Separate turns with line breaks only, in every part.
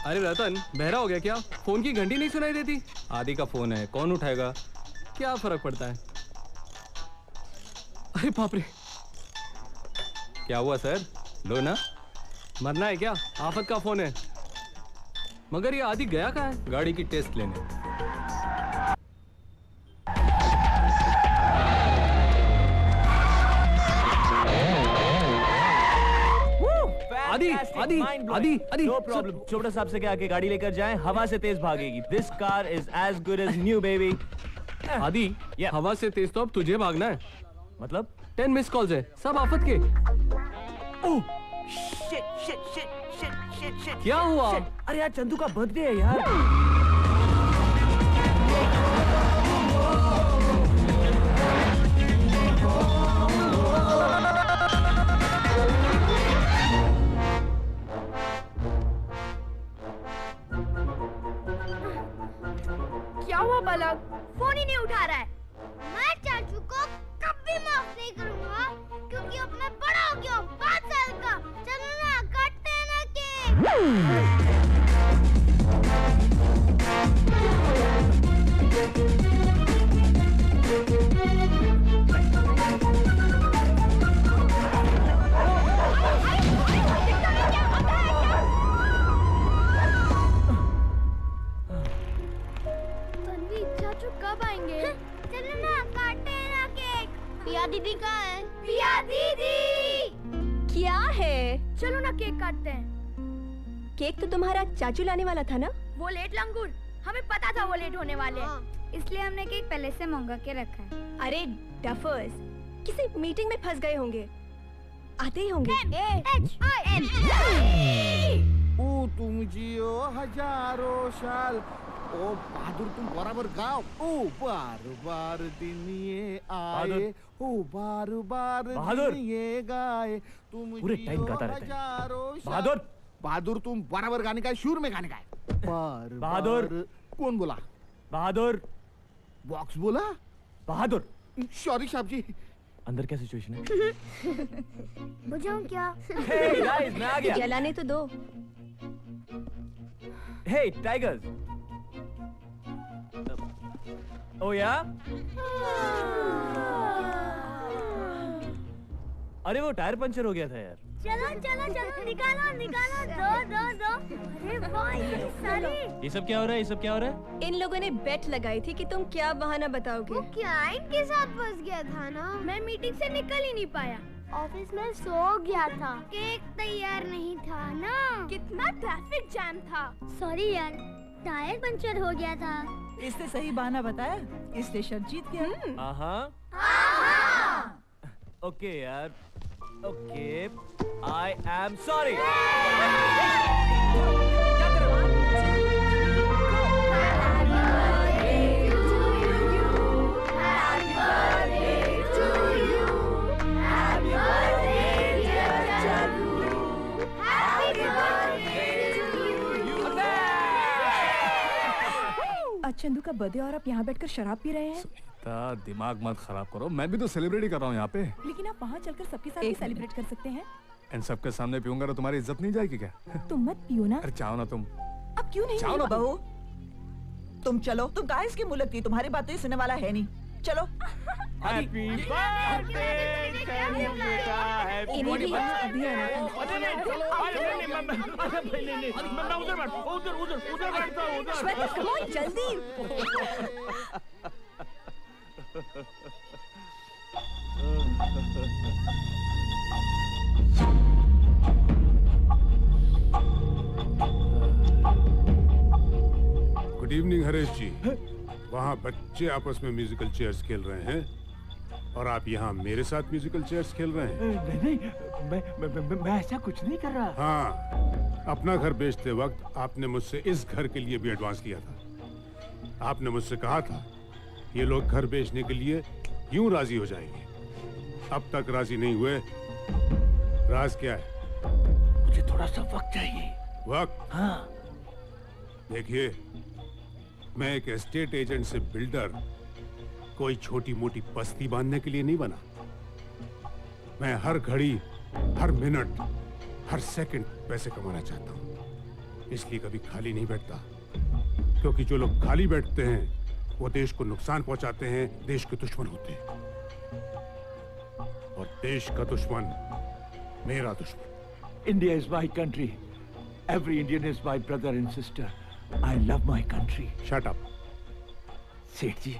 अरे रतन, बहरा हो गया क्या? फोन की घंटी नहीं सुनाई देती? आदि का फोन है, कौन उठाएगा? क्या फर्क पड़ता है? अरे बाप रे, क्या हुआ सर? लो ना, मरना है क्या? आफत का फोन है। मगर ये आदि गया कहाँ है? गाड़ी की टेस्ट लेने। आदि आदि आदि आदि
नो प्रॉब्लम। चोपड़ा साहब से क्या आके गाड़ी लेकर जाएं, हवा से तेज भागेगी। This car is as good as new baby.
आदि, हवा से तेज तो अब तुझे भागना है।
मतलब
10 मिस कॉल्स है, सब आफत के।
Oh shit shit shit shit shit shit.
क्या हुआ?
अरे यार चंदू का बर्थडे है यार।
क्या हुआ पलक? फोन ही नहीं उठा रहा है। मैं चाचू को कभी माफ नहीं करूंगा, क्योंकि अब मैं बड़ा हो गया हूँ, 5 साल का। चलो ना, काटते हैं ना केक। तन्वी, चाचू कब आएंगे? चलो ना, काटते हैं ना केक। पिया दीदी कहाँ है? पिया दीदी!
क्या है?
चलो ना, केक काटते हैं।
केक तो तुम्हारा चाचू लाने वाला था ना?
वो लेट लंगूर, हमें पता था वो लेट होने वाले हैं, इसलिए हमने केक पहले से मंगा के रखा है।
अरे डफर्स, किसी मीटिंग में फंस गए होंगे, आते ही होंगे।
ओ तुम जियो हजारों साल, ओ बहादुर तुम बराबर गाओ। ओ बार बार दिन ये आए, ओ बार बार
बहादुर!
दिन ये गाए, तुम
पूरे
जियो
टाइम गाता रहता है।
हजारों साल।
बहादुर!
बहादुर तुम बराबर गाने का है, सुर में गाने का है। बार
बहादुर!
बार- कौन बोला?
बहादुर!
बॉक्स बोला?
बहादुर!
सॉरी साहब जी।
अंदर क्या सिचुएशन है?
बुझाऊं क्या?
Hey guys, मैं आ गया।
जलाने तो दो।
Hey tigers! Oh yeah? अरे वो टायर पंचर हो गया था यार।
चलो चलो चलो, निकालो निकालो, दो। अरे वाह, ये सारे।
ये सब क्या हो रहा है? ये सब क्या हो रहा है?
इन लोगों ने बेट लगाई थी कि तुम क्या बहाना बताओगे।
वो क्लाइंट के साथ फंस गया था ना, मैं मीटिंग से निकल ही नहीं पाया। ऑफिस में सो गया था, केक तैयार नहीं था ना, कितना ट्रैफिक जैम था। सॉरी यार, टायर पंचर हो गया था।
इसने सही बहाना बताया, इसलिए शर्त जीत गया।
हाँ। ओके यार, ओके, आई एम सॉरी।
आज चंदू का बर्थडे और आप यहाँ बैठकर शराब पी रहे हैं।
दिमाग मत खराब करो, मैं भी तो सेलिब्रेट ही कर रहा हूँ यहाँ पे।
लेकिन आप वहाँ चलकर सबके साथ भी सेलिब्रेट कर सकते हैं।
इन सबके सामने पीऊंगा तो तुम्हारी इज्जत नहीं जाएगी क्या?
तुम मत पियो ना।
अरे चाहो ना तुम।
अब क्यों नहीं?
जाओ ना
बहू, तुम चलो। तुम कहा इसकी मुँह लगती, तुम्हारी बात तो ये सुनने वाला है नहीं। चलो।
हैप्पी बर्थडे चंदू बेटा, हैप्पी
इन्हें भी अभी
मैं उधर बैठता हूँ।
श्वेता, come on, जल्दी।
गुड इवनिंग हरीश जी। वहाँ बच्चे आपस में म्यूजिकल चेयर्स खेल रहे हैं और आप यहाँ मेरे साथ म्यूजिकल चेयर्स खेल रहे हैं।
नहीं, मैं ऐसा कुछ नहीं कर रहा।
हाँ, अपना घर बेचते वक्त आपने मुझसे इस घर के लिए भी एडवांस लिया था। आपने मुझसे कहा था ये लोग घर बेचने के लिए यूं राजी हो जाएंगे। अब तक राजी नहीं हुए। राज क्या है?
मुझे थोड़ा सा वक्त चाहिए।
वक्त?
हाँ।
देखिए, मैं एक एस्टेट एजेंट से बिल्डर कोई छोटी मोटी बस्ती बांधने के लिए नहीं बना। मैं हर घड़ी, हर मिनट, हर सेकंड पैसे कमाना चाहता हूँ। इसलिए कभी खाली नहीं बैठता, क्योंकि जो लोग खाली बैठते हैं वो देश को नुकसान पहुंचाते हैं, देश के दुश्मन होते हैं। और देश का दुश्मन मेरा दुश्मन।
India is my country. Every Indian is my brother and sister. I love my country.
Shut up.
सेठ जी,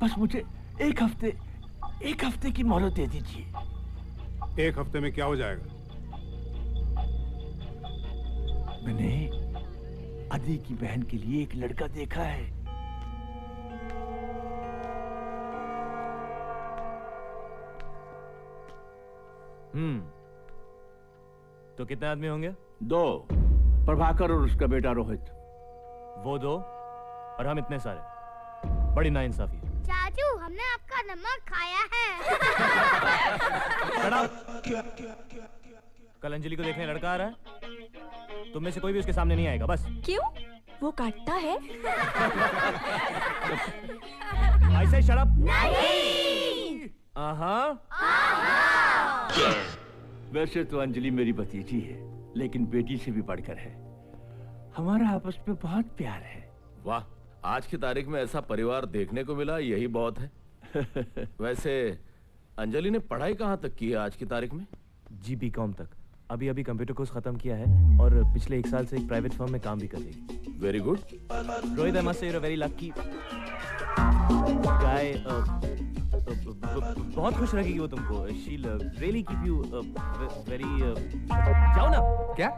बस मुझे एक हफ्ते की मोहलत दे दीजिए।
एक हफ्ते में क्या हो जाएगा?
मैंने आदि की बहन के लिए एक लड़का देखा है।
तो कितने आदमी होंगे?
2, प्रभाकर और उसका बेटा रोहित।
वो 2 और हम इतने सारे, बड़ी नाइंसाफी है।
चाचू, हमने आपका नमक खाया है।
कल अंजलि को देखने लड़का आ रहा है, तुम में से कोई भी उसके सामने नहीं आएगा, बस।
क्यों? वो काटता है?
ऐसे शराब
नहीं।
वैसे तो अंजलि मेरी भतीजी है, लेकिन बेटी से भी बढ़कर है। हमारा आपस में बहुत प्यार है।
वाह, आज की तारीख में ऐसा परिवार देखने को मिला, यही बहुत है। वैसे अंजलि ने पढ़ाई कहाँ तक की है आज की तारीख में?
जी BCom तक। अभी कंप्यूटर कोर्स खत्म किया है और पिछले 1 साल से एक प्राइवेट फर्म में काम भी कर रही है।
Very good
Rohit, I must say you are very lucky guy. बहुत खुश रखेगी वो तुमको। She will really keep you very. जाओ ना।
क्या?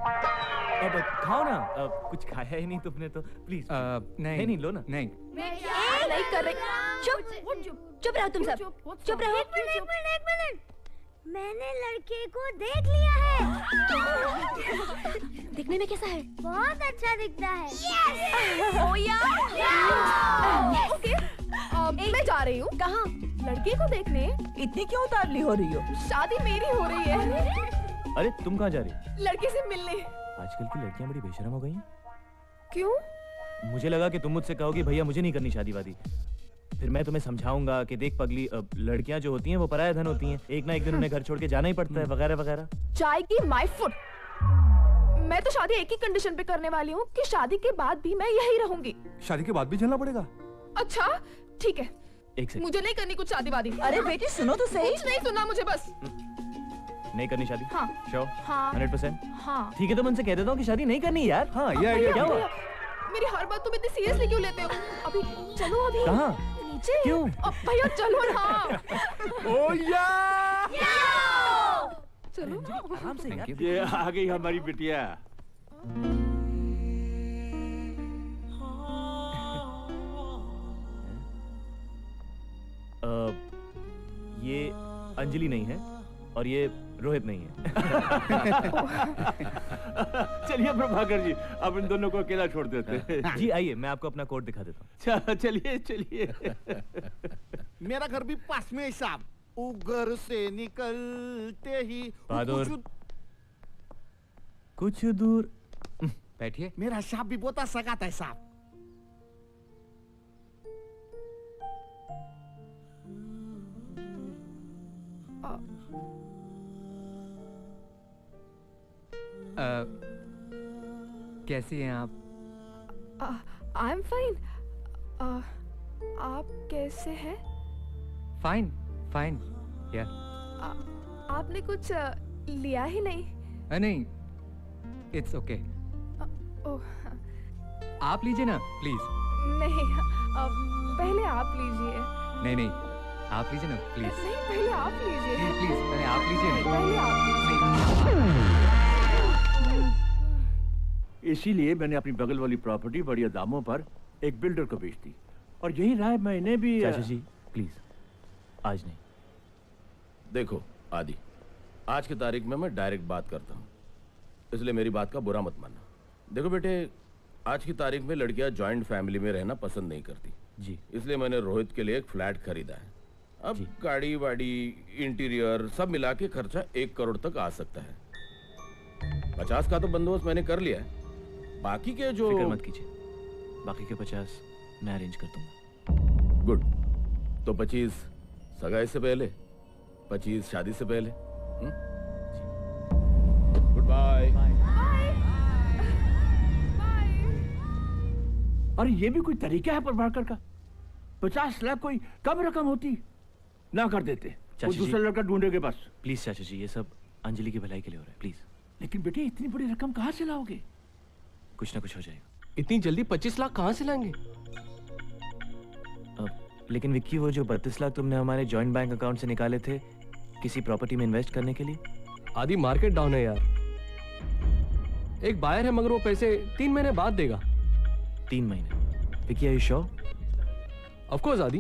अब खाओ ना। कुछ खाया ही नहीं तुमने तो प्लीज। नहीं लो ना।
नहीं
नहीं कर रही। चुप रहो तुम सब, चुप रहो।
एक मिनट। मैंने लड़के को देख लिया है।
दिखने में कैसा है?
बहुत अच्छा दिखता है।
ओ यार। ओके, मैं जा रही हूँ। कहाँ? लड़के को देखने।
इतनी क्यों उतावली हो रही हो?
शादी मेरी हो रही है।
अरे तुम कहाँ जा रही हो?
लड़के से मिलने।
आजकल की लड़कियां बड़ी बेशरम हो गई हैं।
क्यों?
मुझे लगा कि तुम मुझसे कहोगी भैया मुझे नहीं करनी शादी वादी। फिर मैं तुम्हें समझाऊंगा कि देख पगली, लड़कियां जो होती हैं वो पराया धन होती हैं, एक ना एक दिन उन्हें घर छोड़ के जाना ही पड़ता है, वगैरह वगैरह।
चाय की माय फुट। मैं तो शादी एक ही कंडीशन पे करने वाली हूँ कि शादी के बाद भी मैं यही रहूंगी।
शादी के बाद भी झेलना पड़ेगा?
अच्छा ठीक है,
एक सेकंड।
मुझे नहीं करनी कुछ शादी वादी।
अरे बेटी सुनो तो सही।
कुछ नहीं सुनना मुझे बस।
नहीं करनी शादी?
हाँ।
श्योर?
हाँ।
100%?
हाँ।
ठीक है, तो मैं उनसे कह देता हूँ कि शादी नहीं करनी यार। हाँ, ये आइडिया क्या हुआ?
मेरी हर बात तुम इतनी सीरियसली क्यों लेते हो? अभी चलो, अभी
कहाँ?
नीचे।
क्यों?
भैया चलो ना।
ओ यार!
चलो
आराम से यार।
ये आ गई हमारी बिटिया।
ये अंजलि नहीं है और ये रोहित नहीं है।
चलिए प्रभाकर जी, अब इन दोनों को अकेला छोड़ देते हैं।
जी आइए, मैं आपको अपना कोड दिखा देता हूँ।
चलिए।
मेरा घर भी पास में है साहब। उगर से निकलते ही
बहादुर, कुछ दूर
बैठिए।
मेरा साहब भी बोता सगाता है साहब।
कैसी हैं आप?
I am fine. आप कैसे हैं?
फाइन या
आपने कुछ लिया ही नहीं।
नहीं, इट्स ओके।
ओह
आप लीजिए ना प्लीज।
नहीं, पहले आप लीजिए।
नहीं, आप लीजिए ना प्लीज।
नहीं, पहले आप लीजिए।
प्लीज पहले आप लीजिए ना।
पहले आप लीजिए।
इसीलिए मैंने अपनी बगल वाली प्रॉपर्टी बढ़िया दामों पर एक बिल्डर को बेच दी, और यही राय मैंने भी।
चाचा जी प्लीज, आज नहीं।
देखो आदि, आज की तारीख में मैं डायरेक्ट बात करता हूँ, इसलिए मेरी बात का बुरा मत मानना। देखो बेटे, आज की तारीख में लड़कियां जॉइंट फैमिली में रहना पसंद नहीं करती
जी,
इसलिए मैंने रोहित के लिए एक फ्लैट खरीदा है। अब
जी।
गाड़ी वाड़ी इंटीरियर सब मिला के खर्चा 1 करोड़ तक आ सकता है। 50 का तो बंदोबस्त मैंने कर लिया है, बाकी के जो।
फिक्र मत कीजिए, बाकी के 50 मैं अरेंज कर दूंगा।
गुड। तो 25 सगाई से पहले, 25 शादी से पहले। Goodbye.
और ये भी कोई तरीका है प्रभाकर का? 50 लाख कोई कम रकम होती? ना कर देते, वो दूसरा लड़का ढूंढेगे बस।
प्लीज चाचा जी, ये सब अंजलि की भलाई के लिए हो रहा है, प्लीज।
लेकिन बेटे इतनी बड़ी रकम कहाँ से लाओगे?
कुछ ना कुछ हो जाएगा।
इतनी जल्दी 25 लाख कहाँ से लाएंगे?
लेकिन विक्की, वो जो 32 लाख तुमने हमारे जॉइंट बैंक अकाउंट से निकाले थे किसी प्रॉपर्टी में इन्वेस्ट करने के लिए।
आदि मार्केट डाउन है यार। एक बायर है मगर वो पैसे 3 महीने बाद देगा।
3 महीने? Vicky, are you sure?
Of course Adi.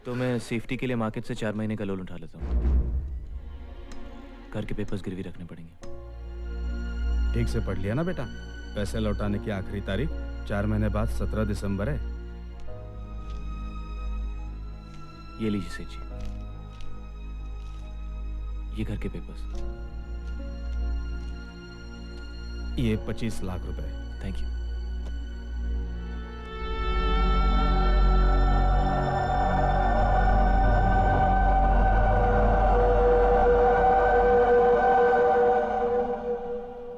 तो मैं सेफ्टी के लिए मार्केट से 4 महीने का लोन उठा लेता हूँ। घर के पेपर्स गिरवी रखने पड़ेंगे।
ठीक से पढ़ लिया ना बेटा? पैसे लौटाने की आखिरी तारीख 4 महीने बाद 17 दिसंबर है।
ये लीजिए सेठ जी, ये घर के पेपर्स।
ये 25 लाख रुपए।
Thank you.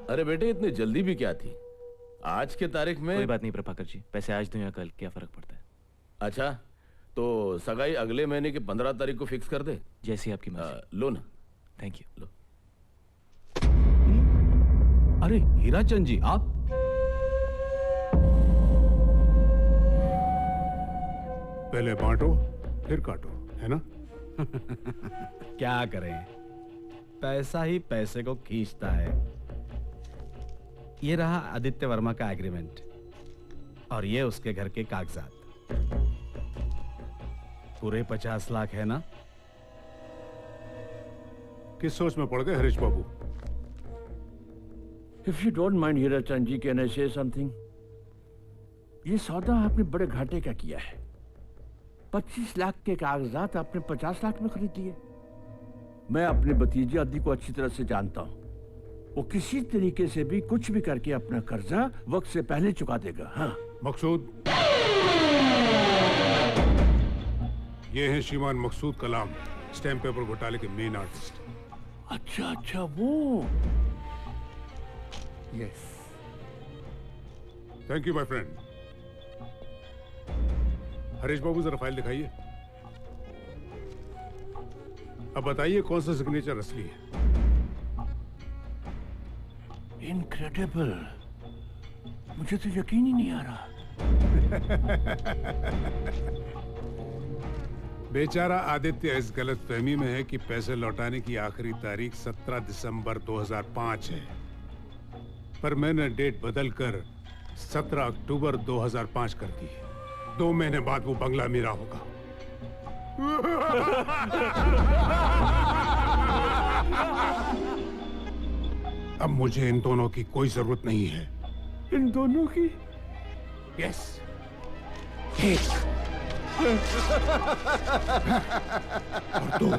अरे बेटे, इतनी जल्दी भी क्या थी? आज के तारीख में
कोई बात नहीं प्रभाकर जी, पैसे आज दूं या कल, क्या फर्क पड़ता है?
अच्छा, तो सगाई अगले महीने की 15 तारीख को फिक्स कर दे।
जैसी आपकी मर्जी।
लो ना।
Thank you.
लो।
अरे हीराचंद जी, आप?
पहले बांटो फिर काटो, है ना?
क्या करें, पैसा ही पैसे को खींचता है। ये रहा आदित्य वर्मा का एग्रीमेंट और ये उसके घर के कागजात। पूरे 50 लाख है ना?
किस सोच में पड़ गए हरीश बाबू?
If you don't mind Hirachand ji, can I say something? ये सौदा आपने बड़े घाटे का किया है। 25 लाख के कागजात आपने 50 लाख में खरीद लिए। मैं अपने भतीजे आदि को अच्छी तरह से जानता हूं। वो किसी तरीके से भी कुछ भी करके अपना कर्जा वक्त से पहले चुका देगा। हाँ
मकसूद, ये है श्रीमान मकसूद कलाम, स्टैम्प पेपर घोटाले के मेन आर्टिस्ट।
अच्छा अच्छा, वो।
Yes, thank you my friend. Harish Babu जरा फाइल दिखाइए। अब बताइए कौन सा सिग्नेचर असली है?
इनक्रेडिबल, मुझे तो यकीन ही नहीं आ रहा।
बेचारा आदित्य इस गलतफहमी में है कि पैसे लौटाने की आखिरी तारीख 17 दिसंबर 2005 है, पर मैंने डेट बदलकर 17 अक्टूबर 2005 कर दी है। 2 महीने बाद वो बंगला मेरा होगा। अब मुझे इन दोनों की कोई जरूरत नहीं है।
इन दोनों की?
यस। और 2।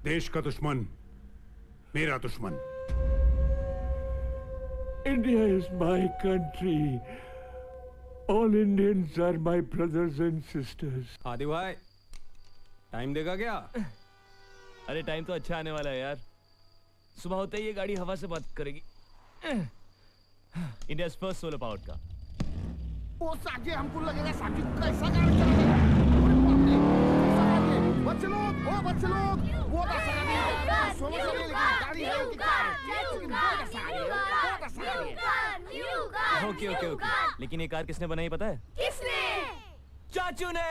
देश का दुश्मन मेरा दुश्मन।
India is my country. All Indians are my brothers and sisters.
आदि भाई, टाइम देगा क्या?
अरे टाइम तो अच्छा आने वाला है यार। सुबह होते ही ये गाड़ी हवा से बात करेगी। इंडिया फर्स्ट सोलर पावर्ड का।
ओ साजे, हमको लगेगा साजे कैसा गाड़ी चलेगा। बच्चे लोग, ओ बच्चे लोग, वो कैसा गाड़ी है? सोलर से लेके गाड़ी है कि कार? लेकिन वो कैसा गाड़ी है? वो कैसा गाड़ी है?
ओके ओके ओके, लेकिन ये कार किसने बनाई पता है?
किसने?
चाचू ने।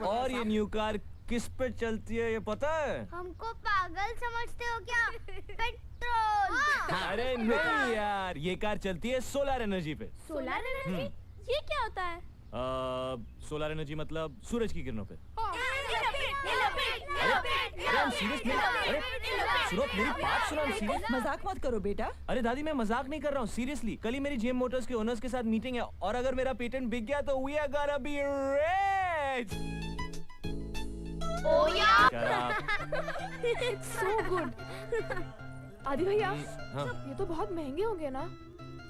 और ये न्यू कार किस पे चलती है ये पता है?
हमको पागल समझते हो क्या? पेट्रोल।
अरे नहीं यार, ये कार चलती है सोलर एनर्जी पे।
Solar energy? ये क्या होता है?
सोलर एनर्जी मतलब सूरज की किरणों पे। सुनो मेरी बात सुनो, सीरियस
मजाक मत करो बेटा।
अरे दादी मैं मजाक नहीं कर रहा हूँ, सीरियसली। कल ही मेरी जेम मोटर्स के ओनर्स के साथ मीटिंग है और अगर मेरा पेटेंट बिक गया तो we are gonna be rich.
Oh यार,
So good. आदि भैया,
हाँ।
ये तो बहुत महंगे होंगे ना?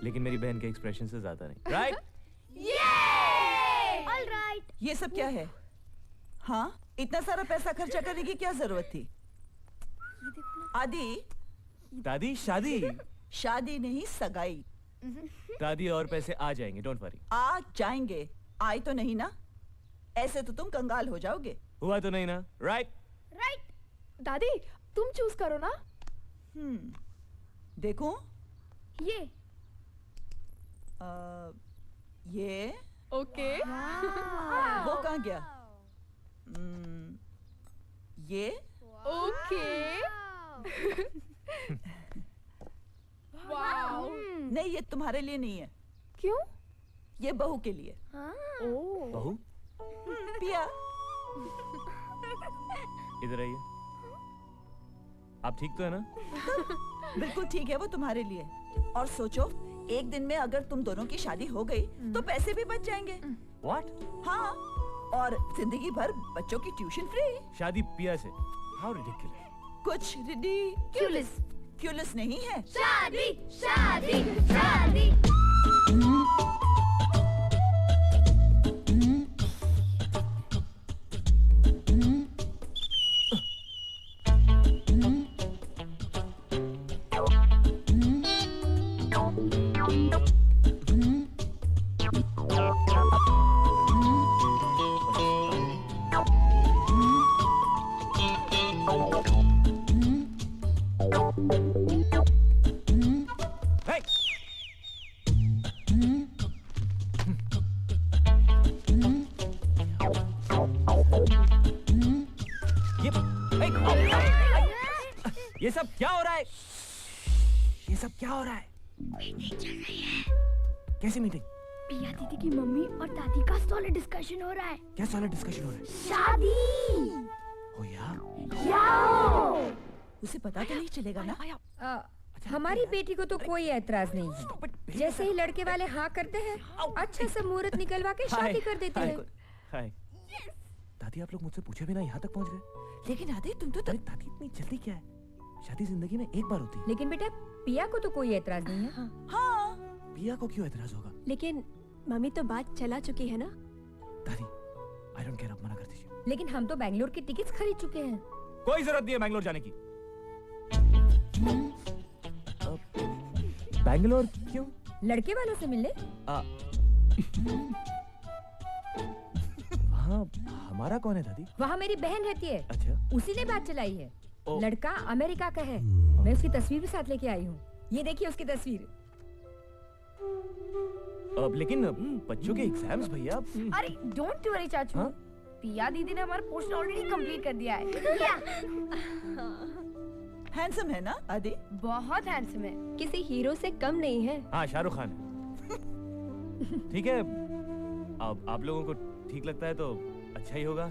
लेकिन मेरी बहन के एक्सप्रेशन से ज्यादा नहीं, राइट?
All right.
ये सब क्या है? हाँ, इतना सारा पैसा खर्चा करने की क्या जरूरत थी? आदि,
दादी शादी।
शादी नहीं सगाई।
दादी और पैसे आ जाएंगे, डोंट वरी।
आ जाएंगे, आए तो नहीं ना? ऐसे तो तुम कंगाल हो जाओगे।
हुआ तो नहीं ना? Right
right. दादी तुम चूज करो ना।
देखो
ये
ये
ओके।
वो कहाँ गया? ये
ओके। वाओ।
नहीं, ये तुम्हारे लिए नहीं है।
क्यों?
ये बहू के लिए।
बहू?
पिया,
इधर आइए। आप ठीक तो है ना?
बिल्कुल ठीक है, वो तुम्हारे लिए। और सोचो, एक दिन में अगर तुम दोनों की शादी हो गई तो पैसे भी बच जाएंगे।
What?
हाँ, और जिंदगी भर बच्चों की ट्यूशन फ्री।
शादी पिया से? How ridiculous.
कुछ रिडिक्यूलस नहीं है।
शादी शादी शादी।
ये सब क्या हो रहा है? ये सब क्या हो रहा है?
मीटिंग चल रही है।
कैसी मीटिंग?
पिया दीदी की मम्मी और दादी का सॉलिड डिस्कशन हो रहा है।
क्या सॉलिड डिस्कशन हो रहा है?
शादी।
ओ यार,
उसे पता तो नहीं चलेगा ना?
हमारी बेटी को तो कोई ऐतराज नहीं है। जैसे ही लड़के वाले हाँ करते हैं, अच्छा सा मुहूर्त निकलवा के शादी कर देते हैं।
हाय। दादी, आप लोग मुझसे पूछे बिना यहाँ तक पहुँच गए।
लेकिन आदि, तुम तो
दादी, इतनी जल्दी क्या है? शादी जिंदगी में एक बार होती है।
लेकिन बेटा, पिया को तो कोई ऐतराज नहीं है।
हाँ।
पिया को क्यों ऐतराज होगा?
लेकिन मम्मी तो बात चला चुकी है ना।
दादी, आई डोंट केयर, आप मना कर दीजिए।
लेकिन हम तो बैंगलोर की टिकट्स खरीद चुके हैं।
कोई जरूरत नहीं है बैंगलोर जाने की। बैंगलोर क्यों?
लड़के वालों से मिलने।
हाँ, हमारा कौन है दादी?
वहाँ मेरी बहन रहती है।
अच्छा।
उसी ने बात चलाई है। लड़का अमेरिका का है। मैं उसकी तस्वीर भी साथ लेके आई हूँ। ये देखिए उसकी तस्वीर।
लेकिन बच्चों के एग्जाम्स भैया।
अरे डोंट वरी चाचू।
हाँ?
पिया दीदी ने हमारा पोर्शन ऑलरेडी कंप्लीट कर दिया है।
हैंडसम है ना आदि?
बहुत हैंडसम है,
किसी हीरो से कम नहीं है।
हाँ, शाहरुख खान है। ठीक है, अब आप लोगों को ठीक लगता है तो अच्छा ही होगा।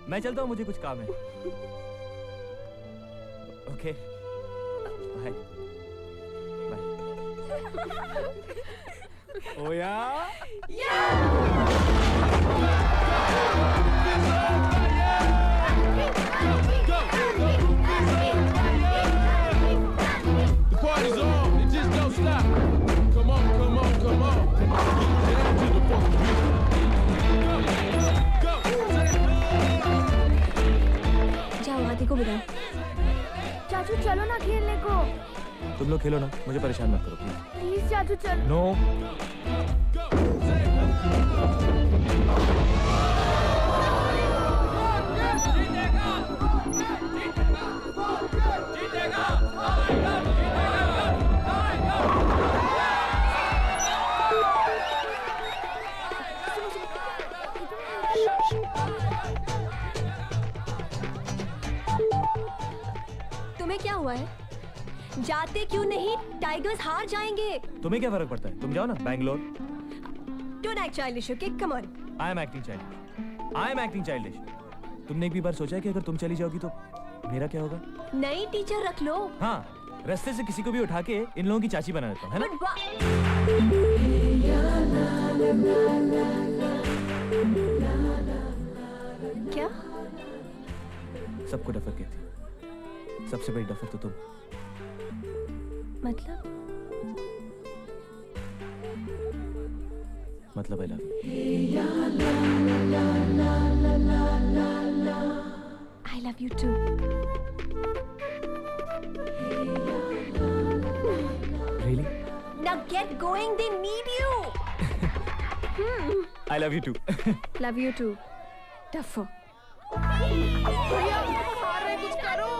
मैं चलता हूँ, मुझे कुछ काम है। Okay, bye bye. ओ यार,
The party's on, it just don't stop. Come on, come on, come on. Down to the funky beat. Go,
जाओ आदि को बुलाओ। चाचू चलो ना खेलने को।
तुम लोग खेलो ना, मुझे परेशान मत करो
प्लीज चाचू चलो।
नो।
तुम्हें क्या हुआ है? जाते क्यों नहीं? टाइगर्स हार जाएंगे।
तुम्हें क्या फर्क पड़ता है? तुम जाओ ना Bangalore.
Don't act childish, okay? Come on.
I am acting childish. I am acting childish. तुमने एक भी बार सोचा है कि अगर तुम चली जाओगी तो मेरा क्या होगा?
नई टीचर रख लो।
हाँ, रास्ते से किसी को भी उठा के इन लोगों की चाची बना देता हूँ, है ना?
क्या?
सबको डफर कहती है। सबसे बड़ी डफर तो तुम। मतलब आई love you.
I love you too.
Really?
Now get going, they need you.
I love you too.
Love you too. Tougher. कुछ करो।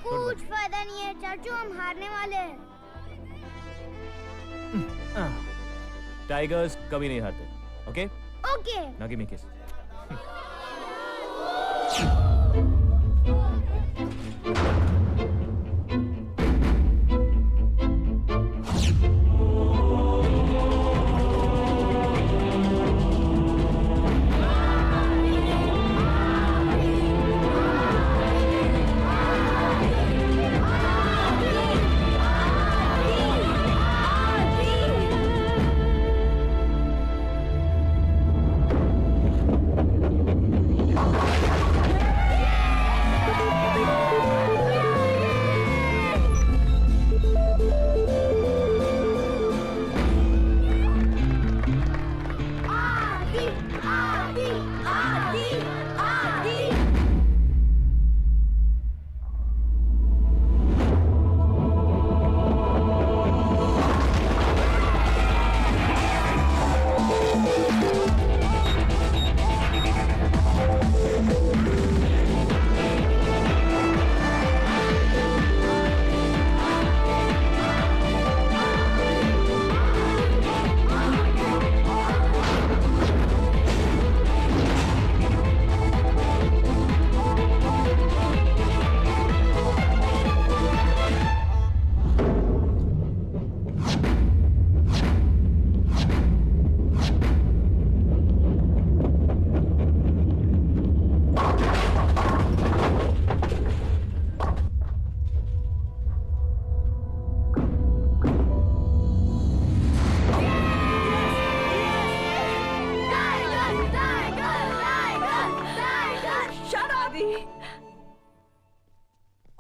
कुछ फायदा नहीं है चाचू, हम हारने वाले हैं।
टाइगर्स कभी नहीं हारते। Okay?
Okay.
Now give me a kiss.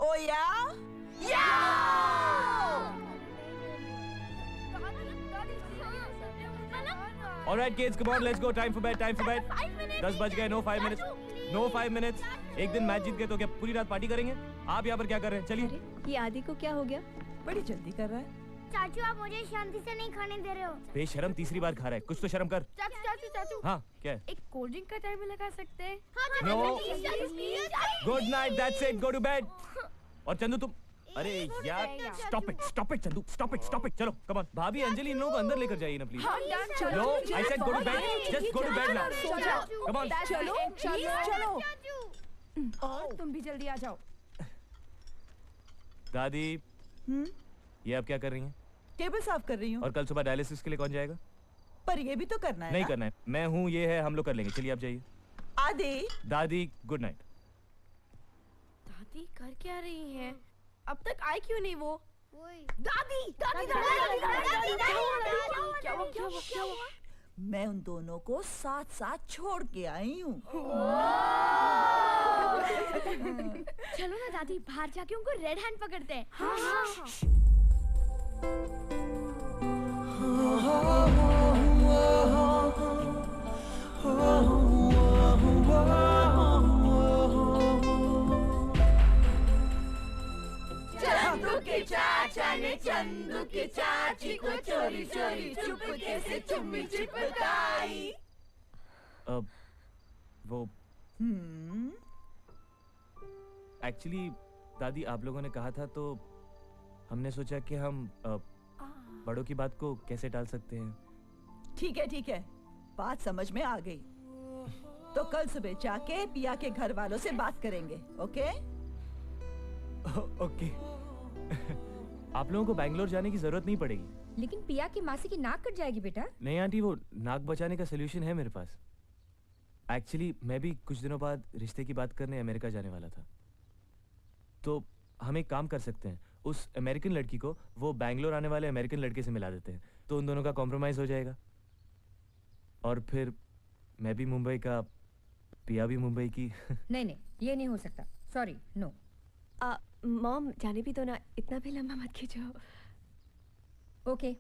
Oh yeah? Yeah!
All right, kids, come on, let's go. Time for bed. Time for bed. 10 बज गए. No 5 minutes. No 5 minutes. एक दिन मैच जीत गए तो क्या पूरी रात पार्टी करेंगे? आप यहाँ पर क्या कर रहे हैं? चलिए.
ये आदि को क्या हो गया?
बड़ी जल्दी कर रहा है।
चाचू आप मुझे शांति से नहीं खाने दे रहे हो।
बेशरम तीसरी बार खा रहा है. कुछ तो शर्म कर.
चाचू।
हाँ, क्या है?
एक कोल्ड ड्रिंक का टाइम लगा सकते हैं?
No. Good night. That's it. Go to bed. और चंदू तुम. अरे यार, stop it, Chandu, stop it. चलो, come on. भाभी अंजलि इन लोगों को अंदर लेकर जाइए ना please. No, I said go to bed. Just go to bed now. Come on.
चलो. और तुम भी जल्दी आ जाओ.
दादी. ये आप क्या कर रही हैं?
टेबल साफ कर रही हूँ।
और कल सुबह डायलिसिस के लिए कौन जाएगा?
पर ये भी तो करना है।
नहीं करना है. मैं हूँ, ये है, हम लोग कर लेंगे. चलिए आप जाइए.
आदि.
दादी गुड नाइट.
दादी कर क्या रही हैं? अब तक आई क्यों नहीं वो? दादी। क्या हुआ?
मैं उन दोनों को साथ साथ छोड़ के आई हूँ।
चलो ना दादी, बाहर जाके उनको रेड हैंड पकड़ते हैं। हाँ।
चंदू के चाचा ने चंदू के चाची को चोरी चोरी चुपके से चुम्मी चिपकाई।
वो एक्चुअली दादी आप लोगों ने कहा था तो हमने सोचा कि हम बड़ों की बात को कैसे टाल सकते हैं।
ठीक है, बात समझ में आ गई। तो कल सुबह जाके पिया के घर वालों से बात करेंगे। ओके?
ओके। आप लोगों को बैंगलोर जाने की जरूरत नहीं पड़ेगी।
लेकिन पिया की मासी की नाक कट जाएगी बेटा।
नहीं आंटी, वो नाक बचाने का सोल्यूशन है मेरे पास। एक्चुअली मैं भी कुछ दिनों बाद रिश्ते की बात करने अमेरिका जाने वाला था, तो हम एक काम कर सकते हैं, उस अमेरिकन लड़की को वो बैंगलोर आने वाले अमेरिकन लड़के से मिला देते हैं, तो उन दोनों का कॉम्प्रोमाइज हो जाएगा। और फिर मैं भी मुंबई का, पिया भी मुंबई की।
नहीं नहीं, ये नहीं हो सकता, सॉरी, नो।
मॉम जाने भी दो ना, इतना भी लंबा मत खींचो।
ओके,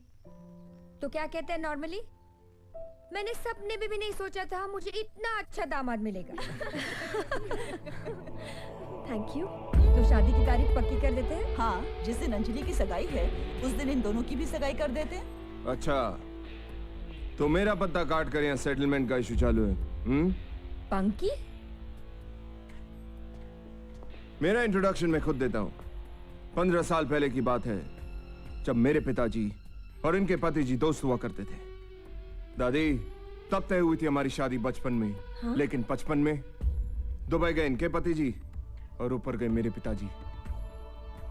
तो क्या कहते हैं नॉर्मली? मैंने सपने में भी नहीं सोचा था मुझे इतना अच्छा दामाद मिलेगा।
Thank you.
तो शादी की तारीख पक्की कर देते हैं?
हाँ, जिस दिन अंजलि की सगाई है उस दिन इन दोनों की भी सगाई कर देते हैं।
अच्छा, तो मेरा पत्ता काट कर यहाँ सेटलमेंट का इशू चालू है।
पंकी?
मेरा इंट्रोडक्शन मैं खुद देता हूँ। 15 साल पहले की बात है, जब मेरे पिताजी और इनके पति जी दोस्त हुआ करते थे। दादी, तब तय हुई थी हमारी शादी बचपन में।
हाँ?
लेकिन 55 में दुबई गए इनके पति जी और ऊपर गए मेरे पिताजी।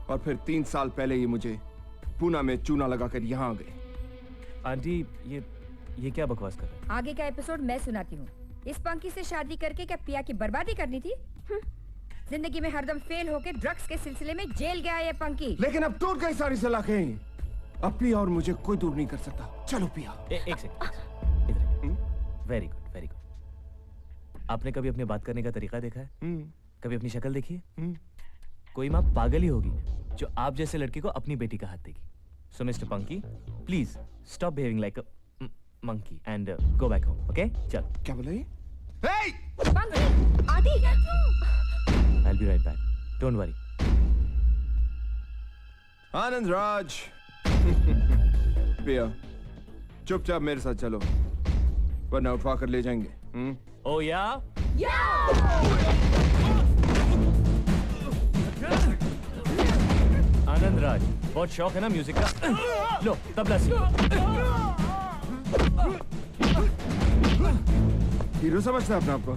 और फिर 3 साल पहले ये मुझे पूना में चूना लगाकर यहाँ आ गए।
आंटी, ये क्या बकवास कर रहे हैं?
आगे का एपिसोड मैं सुनाती हूँ। इस पंकी से शादी करके क्या पिया की बर्बादी करनी थी? जिंदगी में हरदम फेल होके ड्रग्स के सिलसिले में जेल गया ये पंकी।
लेकिन अब टूट गई सारी सलाखें। अब पिया और मुझे कोई दूर नहीं कर सकता। चलो पिया।
एक second. Very good, very good. आपने कभी अपने बात करने का तरीका देखा है? कभी अपनी शक्ल देखी है? कोई माँ पागल ही होगी जो आप जैसे लड़के को अपनी बेटी का हाथ देगी। So mister Punky, please stop behaving like a monkey and go back home, okay? चल।
क्या बोला ये?
Hey! आदि!
I'll be right back. Don't worry.
Anand Raj. पिया, चुपचाप मेरे साथ चलो, वरना उठवा कर ले जाएंगे।
Oh yeah? आनंद राज, बहुत शौक है ना म्यूजिक का? लो, तबला सीखो।
हीरो समझता है अपने आप को?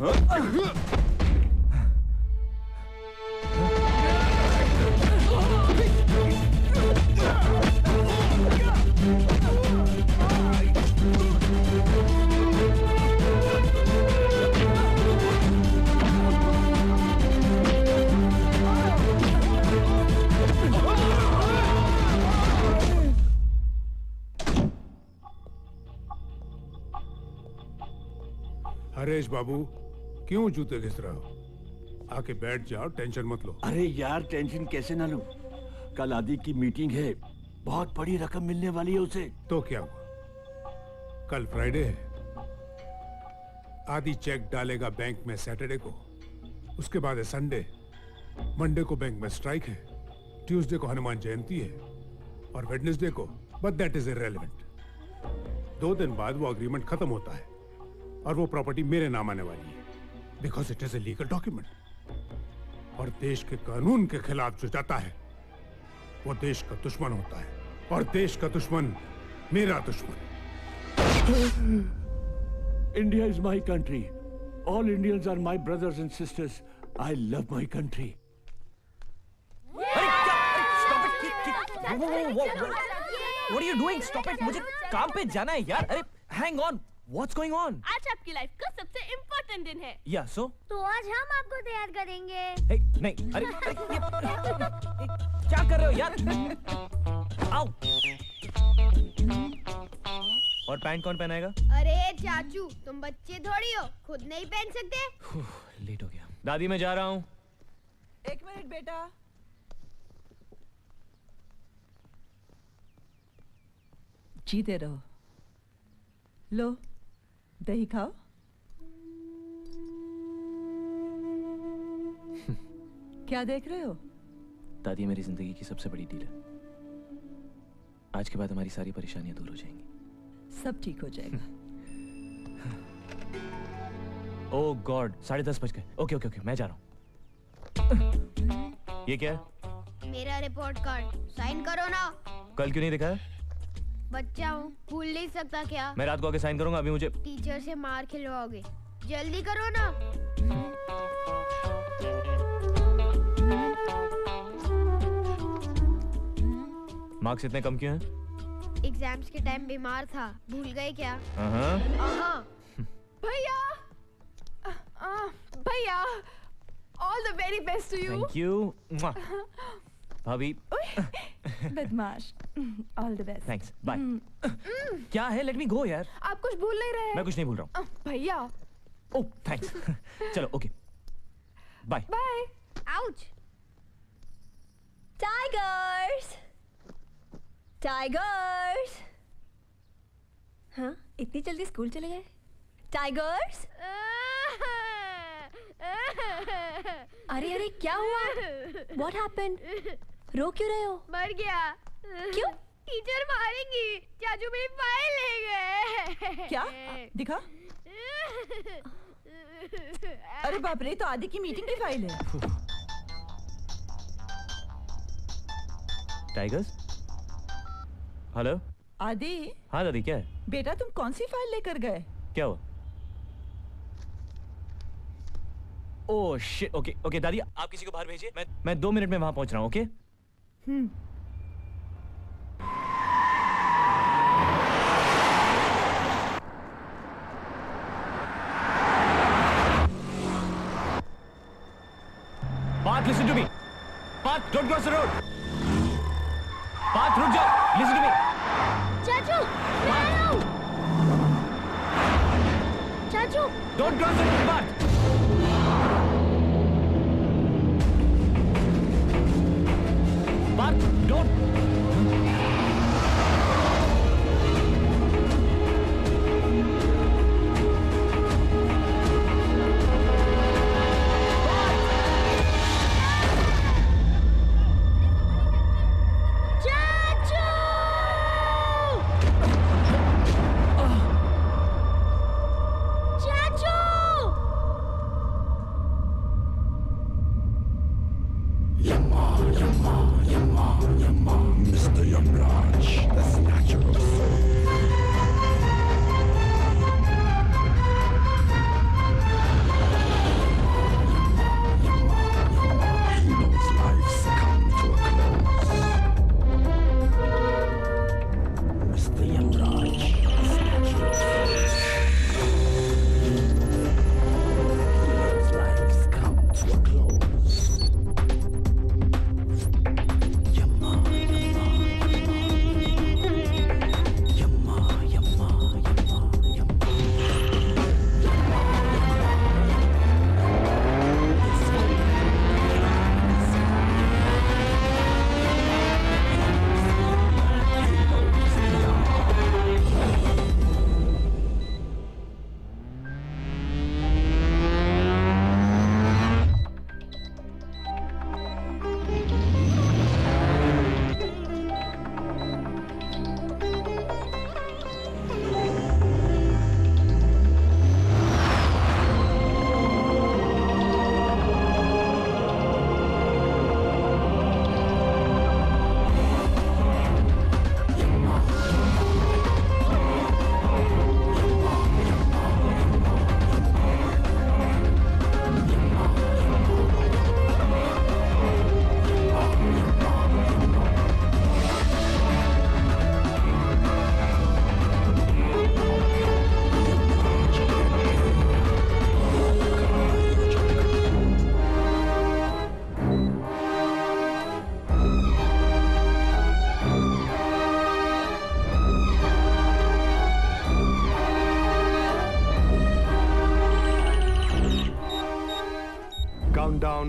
हरेश बाबू, क्यों जूते घिस रहे हो? आके बैठ जाओ, टेंशन मत लो।
अरे यार, टेंशन कैसे ना लूं? कल आदि की मीटिंग है, बहुत बड़ी रकम मिलने वाली है उसे।
तो क्या हुआ? कल फ्राइडे है। आदि चेक डालेगा बैंक में सैटरडे को, उसके बाद है संडे। मंडे को बैंक में स्ट्राइक है, ट्यूसडे को हनुमान जयंती है और वेडनेसडे को, बट दैट इज इररिलेवेंट। 2 दिन बाद वो अग्रीमेंट खत्म होता है और वो प्रॉपर्टी मेरे नाम आने वाली है, because it is a legal document. और देश के कानून के खिलाफ जो जाता है वो देश का दुश्मन होता है, और देश का दुश्मन मेरा दुश्मन।
India is my country. All Indians are my brothers and sisters. I love my country.
What are you doing? Stop it! मुझे काम पे जाना है यार। अरे hang on, what's going on?
आज आपकी लाइफ का सबसे इम्पोर्टेंट दिन है।
Yeah, so?
तो आज हम आपको तैयार करेंगे।
Hey, नहीं, अरे क्या कर रहे हो यार? आओ। और पैंट कौन पहनाएगा?
अरे चाचू, तुम बच्चे थोड़ी हो, खुद नहीं पहन सकते?
लेट हो गया। दादी, मैं जा रहा हूँ।
1 मिनट बेटा। जीते रहो। लो, दही खाओ। क्या देख रहे हो?
दादी मेरी जिंदगी की सबसे बड़ी डील है। आज के बाद हमारी सारी परेशानियां दूर हो जाएंगी।
सब ठीक हो जाएगा।
ओह गॉड, 10:30 बज गए। ओके ओके ओके, मैं जा रहा हूँ। ये क्या है?
मेरा रिपोर्ट कार्ड, साइन करो ना।
कल क्यों नहीं दिखाया?
बच्चा हूँ, भूल नहीं सकता क्या?
मैं रात को आके साइन करूंगा, अभी मुझे
टीचर से मार खिलवाओगे। जल्दी करो ना।
मार्क्स इतने कम क्यों हैं?
एग्जाम्स के टाइम बीमार था, भूल गए क्या?
भैया, भैया, all the very best to you.
Thank you भाभी।
बदमाश, all the best.
Thanks, bye. क्या है? लेट मी गो यार।
आप कुछ भूल नहीं रहे?
मैं कुछ नहीं भूल रहा हूँ।
भैया।
Oh thanks. चलो okay, bye
bye.
Ouch.
Tigers, tigers. हाँ, इतनी जल्दी स्कूल चले गए? टाइगर्स। अरे अरे क्या हुआ? What happened? रो क्यों रहे हो?
मर गया।
क्यों?
टीचर मारेंगी। चाचू मेरी फाइल ले गए।
क्या? दिखा। अरे बाप रे, तो आदि की मीटिंग की फाइल है।
टाइगर्स। हेलो
आदि।
हाँ दादी, क्या है?
बेटा तुम कौन सी फाइल लेकर गए?
क्या हुआ? ओह शिट, ओके ओके दादी, आप किसी को बाहर भेजिए, मैं 2 मिनट में वहां पहुंच रहा हूँ। Okay? Parth, listen to me. Parth, don't cross the road. Parth, रुक जाओ. Listen to me.
चाचू, मैं आया हूँ। चाचू।
Don't cross the road, Parth. Parth, don't.
Countdown.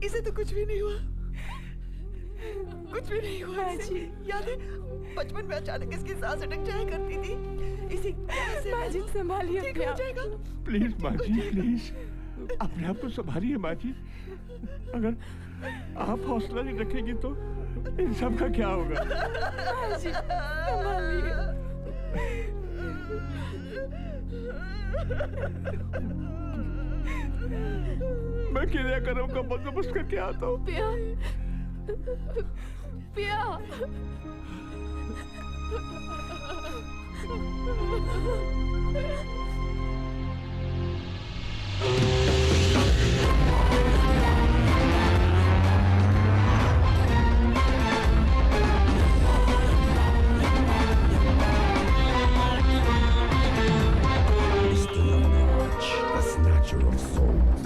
इसे तो कुछ भी नहीं हुआ, कुछ भी नहीं हुआ इसे। याद है बचपन में अचानक इसकी सांस अटक जाया करती थी, इसी माँ जी संभालिए, ठीक हो जाएगा।
प्लीज माँ जी, प्लीज अपने आप को संभालिए माँ जी। अगर आप हौसला नहीं रखेंगी तो इन सब का क्या होगा?
माँ जी संभालिए।
मैं क्रियाक्रम का बंदोबस्त करके आता हूँ।
पिया, पिया।
The snatcher of souls.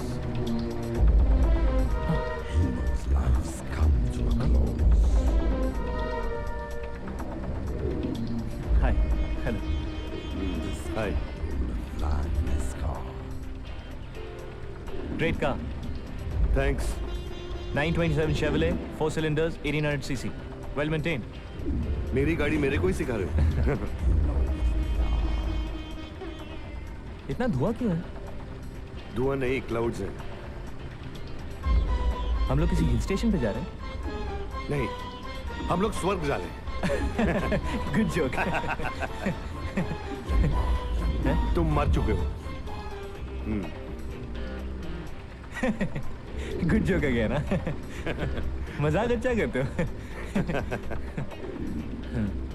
Heroes' lives come to a close.
Hi. Hello.
Hi. Flying this car.
Great car.
Thanks.
927 Chevrolet, 4 cylinders, 1800 cc. Well maintained.
मेरी गाड़ी मेरे को ही सिखा रहे हो?
इतना धुआं क्यों है?
धुआं नहीं, क्लाउड्स हैं।
हम लोग किसी हिल स्टेशन पे जा रहे हैं?
नहीं, हम लोग स्वर्ग जा रहे हैं।
Good joke.
तुम मर चुके हो।
गुड जोक है ना? मजाक अच्छा करते हो।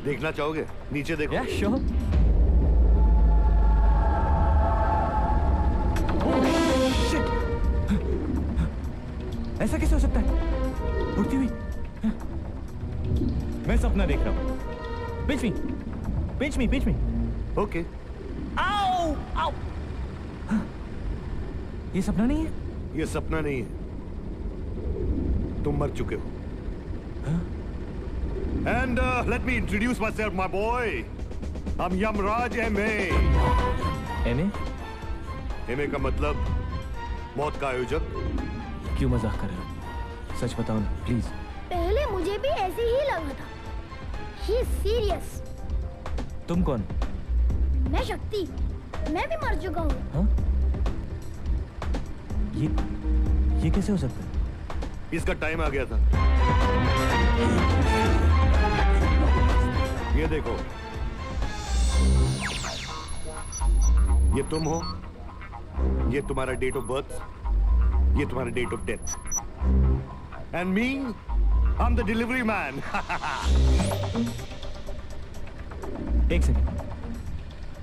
देखना चाहोगे? नीचे देखो।
या श्योर। ऐसा कैसे हो सकता है? उड़ती हुई? मैं सपना देख रहा हूँ। Pinch me, pinch me, pinch me.
Okay.
आओ, आओ। ये सपना नहीं है?
ये सपना नहीं है। तुम मर चुके हो। And let me introduce myself, my boy. I'm Yamraj M.A.
M.A.
M.A. का मतलब मौत का आयोजक।
क्यों मजाक कर रहे हो? सच बताओ ना, प्लीज।
पहले मुझे भी ऐसे ही लगा था। He is serious.
तुम कौन?
मैं शक्ति। मैं भी मर चुका हूँ।
हाँ? ये कैसे हो सकता है?
इसका टाइम आ गया था। ये देखो, ये तुम हो, ये तुम्हारा डेट ऑफ बर्थ, ये तुम्हारा date of death, and me, I am the delivery man.
एक सेकंड,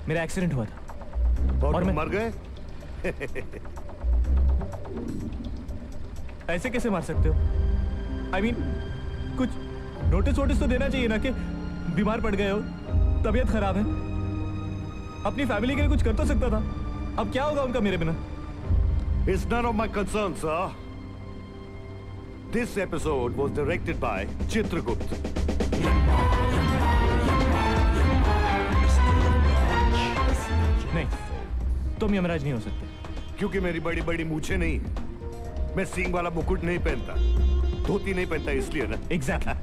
मेरा एक्सीडेंट हुआ था
और मैं मर गए।
ऐसे कैसे मार सकते हो? I mean, कुछ नोटिस तो देना चाहिए ना कि बीमार पड़ गए हो, तबीयत खराब है। अपनी फैमिली के लिए कुछ कर तो सकता था। अब क्या होगा उनका मेरे बिना?
It's none of my concern, sir. This episode was directed by Chitragupta.
नहीं, तुम यमराज नहीं हो सकते।
क्योंकि मेरी बड़ी बड़ी मूछें नहीं है। मैं सींग वाला मुकुट नहीं पहनता, धोती नहीं पहनता, इसलिए ना।
Exactly.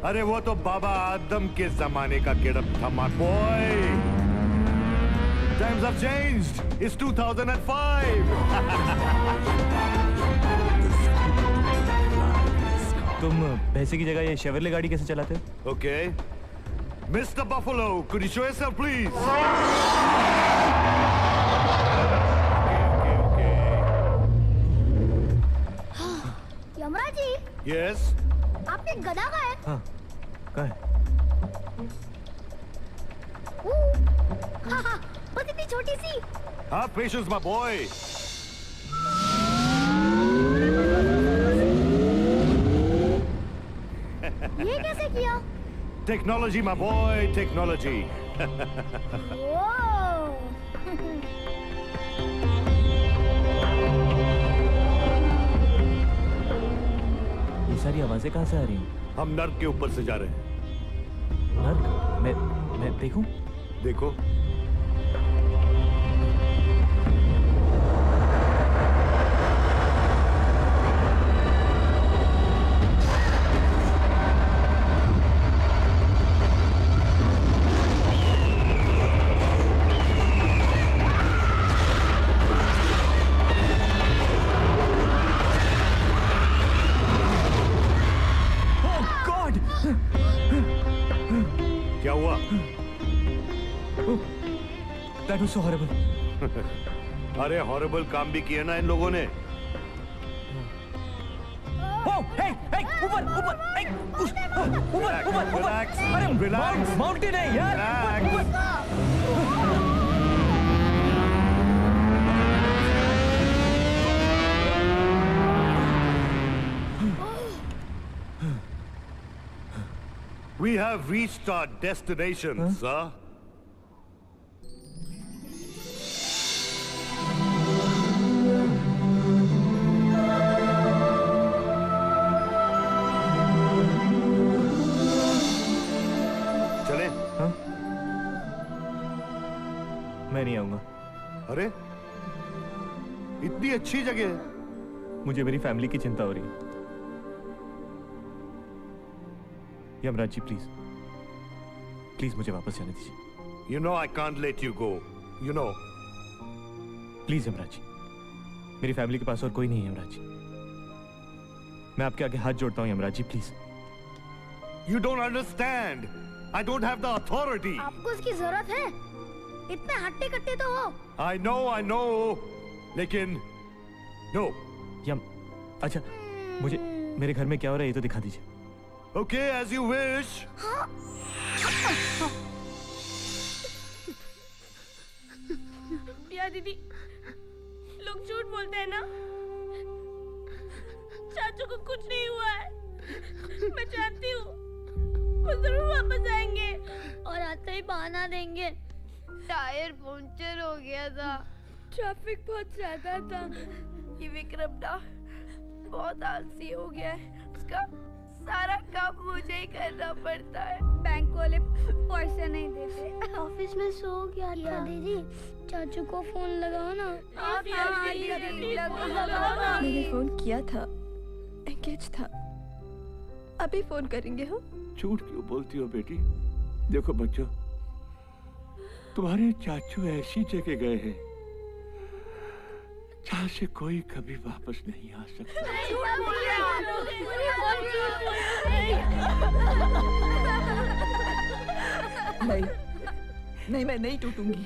अरे वो तो बाबा आदम के जमाने का गेटअप था, my boy. Times have changed. It's 2005.
तुम पैसे की जगह ये शेवरले गाड़ी कैसे चलाते हो?
Okay. Mr. Buffalo, could you show yourself, please?
Yamraj ji.
Yes.
आपने गदा का है?
हाँ, कहाँ है?
हाँ, बस इतनी छोटी सी।
Have patience, my boy.
ये कैसे किया?
Technology, my boy, technology.
ये सारी आवाजें कहाँ से आ रही हैं?
हम नर्क के ऊपर से जा रहे हैं।
नर्क? मैं देखूं?
देखो।
That was so horrible.
अरे हॉरिबल काम भी किया ना इन लोगों ने.
Oh, hey, ऊपर, hey, ऊपर.
Relax.
अरे
Relax.
माउंटेन है यार.
We have reached our destination, sir.
मैं नहीं आऊंगा.
अरे इतनी अच्छी जगह है.
मुझे मेरी फैमिली की चिंता हो रही है. यमराज जी प्लीज मुझे वापस जाने दीजिए.
You know I can't let you go. You know.
Please Yamraj ji, मेरी फैमिली के पास और कोई नहीं है यमराज जी. मैं आपके आगे हाथ जोड़ता हूँ Yamraj ji, please.
You don't understand. I don't have the authority.
आपको उसकी जरूरत है. इतने हट्टे कट्टे तो हो.
I know. लेकिन no.
अच्छा, मुझे मेरे घर में क्या हो रहा है ये तो दिखा दीजिए.
Okay, as you wish.
पिया दीदी, लोग झूठ बोलते हैं ना. चाचू को कुछ नहीं हुआ है. मैं जानती हूँ वो जरूर वापस आएंगे और आते ही बहाना देंगे. टायर पंक्चर हो गया था. ट्रैफिक बहुत ज्यादा था. ये विक्रम ना बहुत आलसी हो गया है. उसका सारा काम मुझे ही करना पड़ता है.
बैंक वाले पैसे नहीं देते. ऑफिस में सो गया था. दीदी चाचू को फोन लगाओ ना.
मैंने फोन किया था, एंगेज था. अभी फोन करेंगे हम.
झूठ क्यों बोलती हो बेटी? देखो बच्चों, तुम्हारे चाचू ऐसी जगह गए हैं जहाँ से कोई कभी वापस नहीं आ सकता.
नहीं, मैं नहीं टूटूंगी.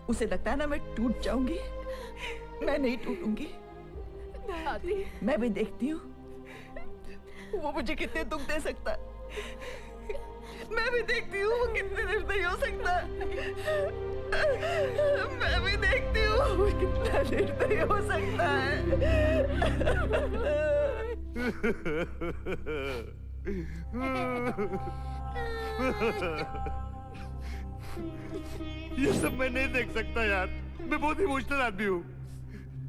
उसे लगता है ना मैं टूट जाऊंगी. मैं नहीं टूटूंगी. मैं भी देखती हूँ वो मुझे कितने दुख दे सकता है. मैं भी देखती हूँ वो कितने निर्दयी हो सकता है. मैं भी देखती हूँ वो कितना निर्दयी हो सकता है.
ये सब मैं नहीं देख सकता यार. मैं बहुत इमोशनल आदमी हूँ.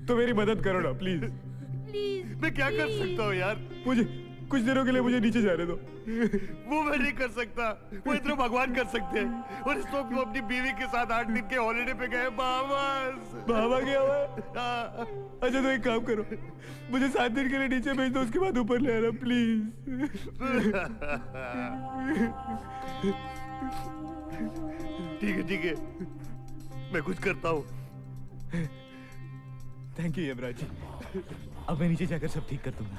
तो मेरी मदद करो ना प्लीज.
मैं क्या कर सकता हूँ यार?
मुझे कुछ दिनों के लिए मुझे नीचे जाने दो.
वो मैं नहीं कर सकता. वो इतना भगवान कर सकते हैं. और इस वक्त वो अपनी बीवी के साथ 8 दिन के हॉलिडे पे गए.
बाबा गया हुआ है. अच्छा तो एक काम करो, मुझे 7 दिन के लिए नीचे भेज दो, उसके बाद ऊपर ले आना प्लीज.
ठीक है मैं कुछ करता हूँ.
Thank you Yamraj ji. अब मैं नीचे जाकर सब ठीक कर दूंगा.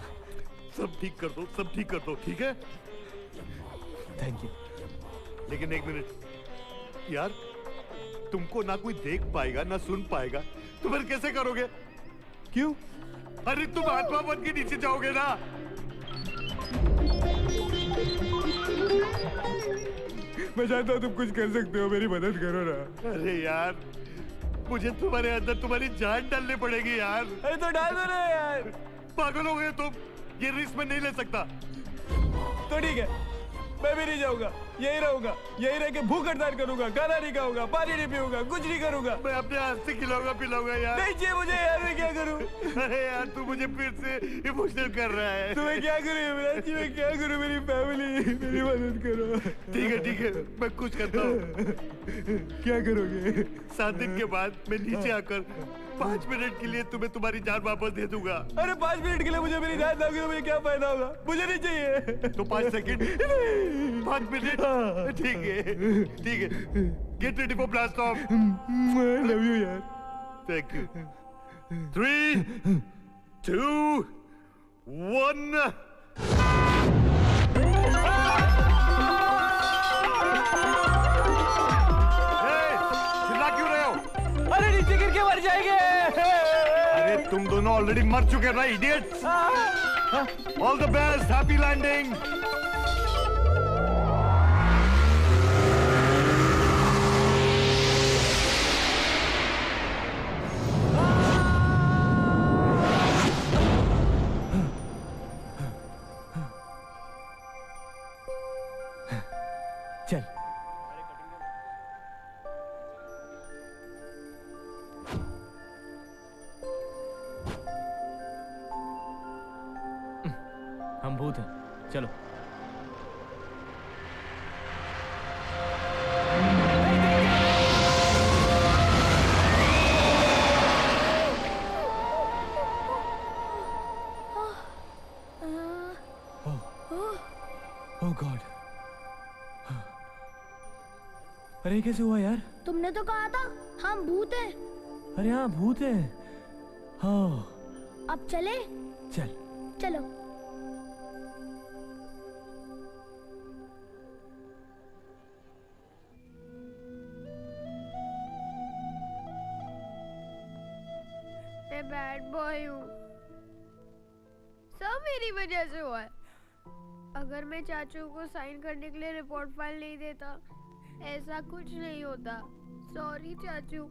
सब ठीक कर दो. ठीक है.
Thank you.
लेकिन एक मिनट यार, तुमको ना कोई देख पाएगा ना सुन पाएगा, तो फिर कैसे करोगे?
क्यों?
अरे तुम आत्मा बन के नीचे जाओगे ना.
मैं चाहता हूँ तुम कुछ कर सकते हो, मेरी मदद करो ना.
अरे यार, मुझे तुम्हारे अंदर तुम्हारी जान डालनी पड़ेगी यार.
अरे तो डाल दो ना यार.
पागल हो गए तुम. ये रिस्क मैं नहीं ले सकता.
तो ठीक है, मैं भी नहीं जाऊंगा. यही रहूंगा. यही रह के भूख हड़ताल करूंगा. खाना नहीं खाऊंगा, पानी नहीं पीऊंगा, कुछ नहीं करूंगा.
मैं अपने हाथ से खिलाऊंगा पिलाऊंगा यार.
नहीं चाहिए मुझे यार. मैं क्या करूं?
अरे यार तू मुझे फिर से इमोशनल कर रहा है.
तो मैं क्या करूं यमराज जी? मैं क्या करूं? मेरी फैमिली, मेरी मदद करो.
ठीक है मैं कुछ करता हूँ.
क्या करोगे?
7 दिन के बाद मैं नीचे आकर 5 मिनट के लिए तुम्हें तुम्हारी जान वापस दे दूंगा.
अरे 5 मिनट के लिए मुझे मेरी जान दोगे तो मुझे क्या फायदा होगा? मुझे नहीं चाहिए.
तो 5 सेकंड. 5 मिनट. ठीक है. Get ready for blast off.
I love you यार.
Thank you. 3, 2, 1. तुम दोनों ऑलरेडी मर चुके ना idiots. All the best, happy landing.
चल। हम भूत हैं, चलो। ओह गॉड, अरे कैसे हुआ यार?
तुमने तो कहा था हम भूत हैं।
अरे हाँ भूत है। हाँ
अब चले?
चल।
चलो।
मैं बैड बॉय हूँ, सब मेरी वजह से हुआ है। अगर मैं चाचू को साइन करने के लिए रिपोर्ट फाइल नहीं देता, ऐसा कुछ नहीं होता। सॉरी चाचू।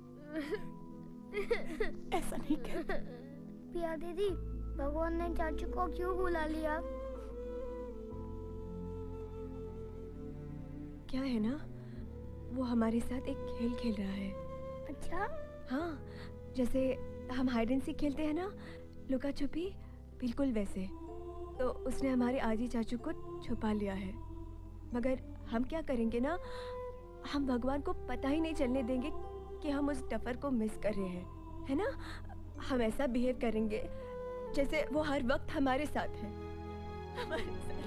ऐसा नहीं कर।
पिया दीदी, भगवान ने चाचू को क्यों बुला लिया?
क्या है ना, वो हमारे साथ एक खेल खेल रहा है।
अच्छा?
हाँ, जैसे हम हाइड एंड सीक खेलते हैं ना, लुका छुपी, बिल्कुल वैसे। तो उसने हमारे आजी चाचू को छुपा लिया है। मगर हम क्या करेंगे ना, हम भगवान को पता ही नहीं चलने देंगे कि हम उस डफर को मिस कर रहे हैं, है ना? हम ऐसा बिहेव करेंगे जैसे वो हर वक्त हमारे साथ है। हमारे साथ।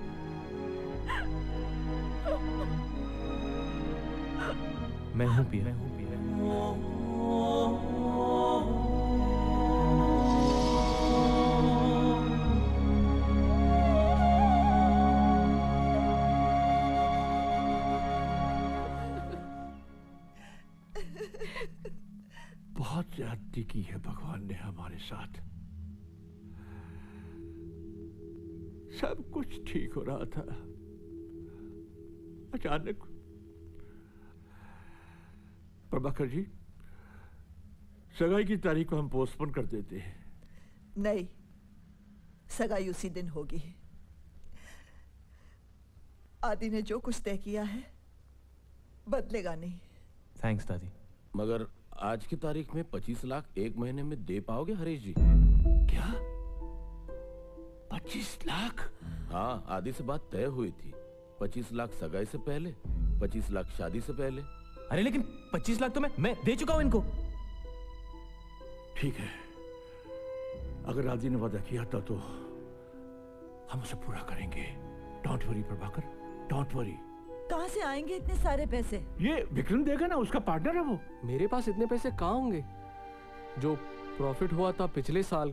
मैं हूँ पिया।
बहुत ज्यादती की है भगवान ने हमारे साथ। सब कुछ ठीक हो रहा था, अचानक। प्रभाकर जी, सगाई की तारीख को हम पोस्टपोन कर देते हैं।
नहीं, सगाई उसी दिन होगी। आदि ने जो कुछ तय किया है बदलेगा नहीं।
थैंक्स दादी।
मगर आज की तारीख में 25 लाख एक महीने में दे पाओगे हरीश जी?
क्या 25 लाख?
हाँ, आदि से बात तय हुई थी। 25 लाख सगाई से पहले, 25 लाख शादी से पहले।
अरे लेकिन 25 लाख तो मैं दे चुका हूं इनको।
ठीक है, अगर आदि ने वादा किया था तो हम उसे पूरा करेंगे। Don't worry Prabhakar, don't worry.
कहाँ से आएंगे इतने सारे पैसे?
ये विक्रम देगा ना, उसका पार्टनर है वो।
मेरे पास इतने पैसे कहाँ होंगे? जो प्रॉफिट हुआ था पिछले साल,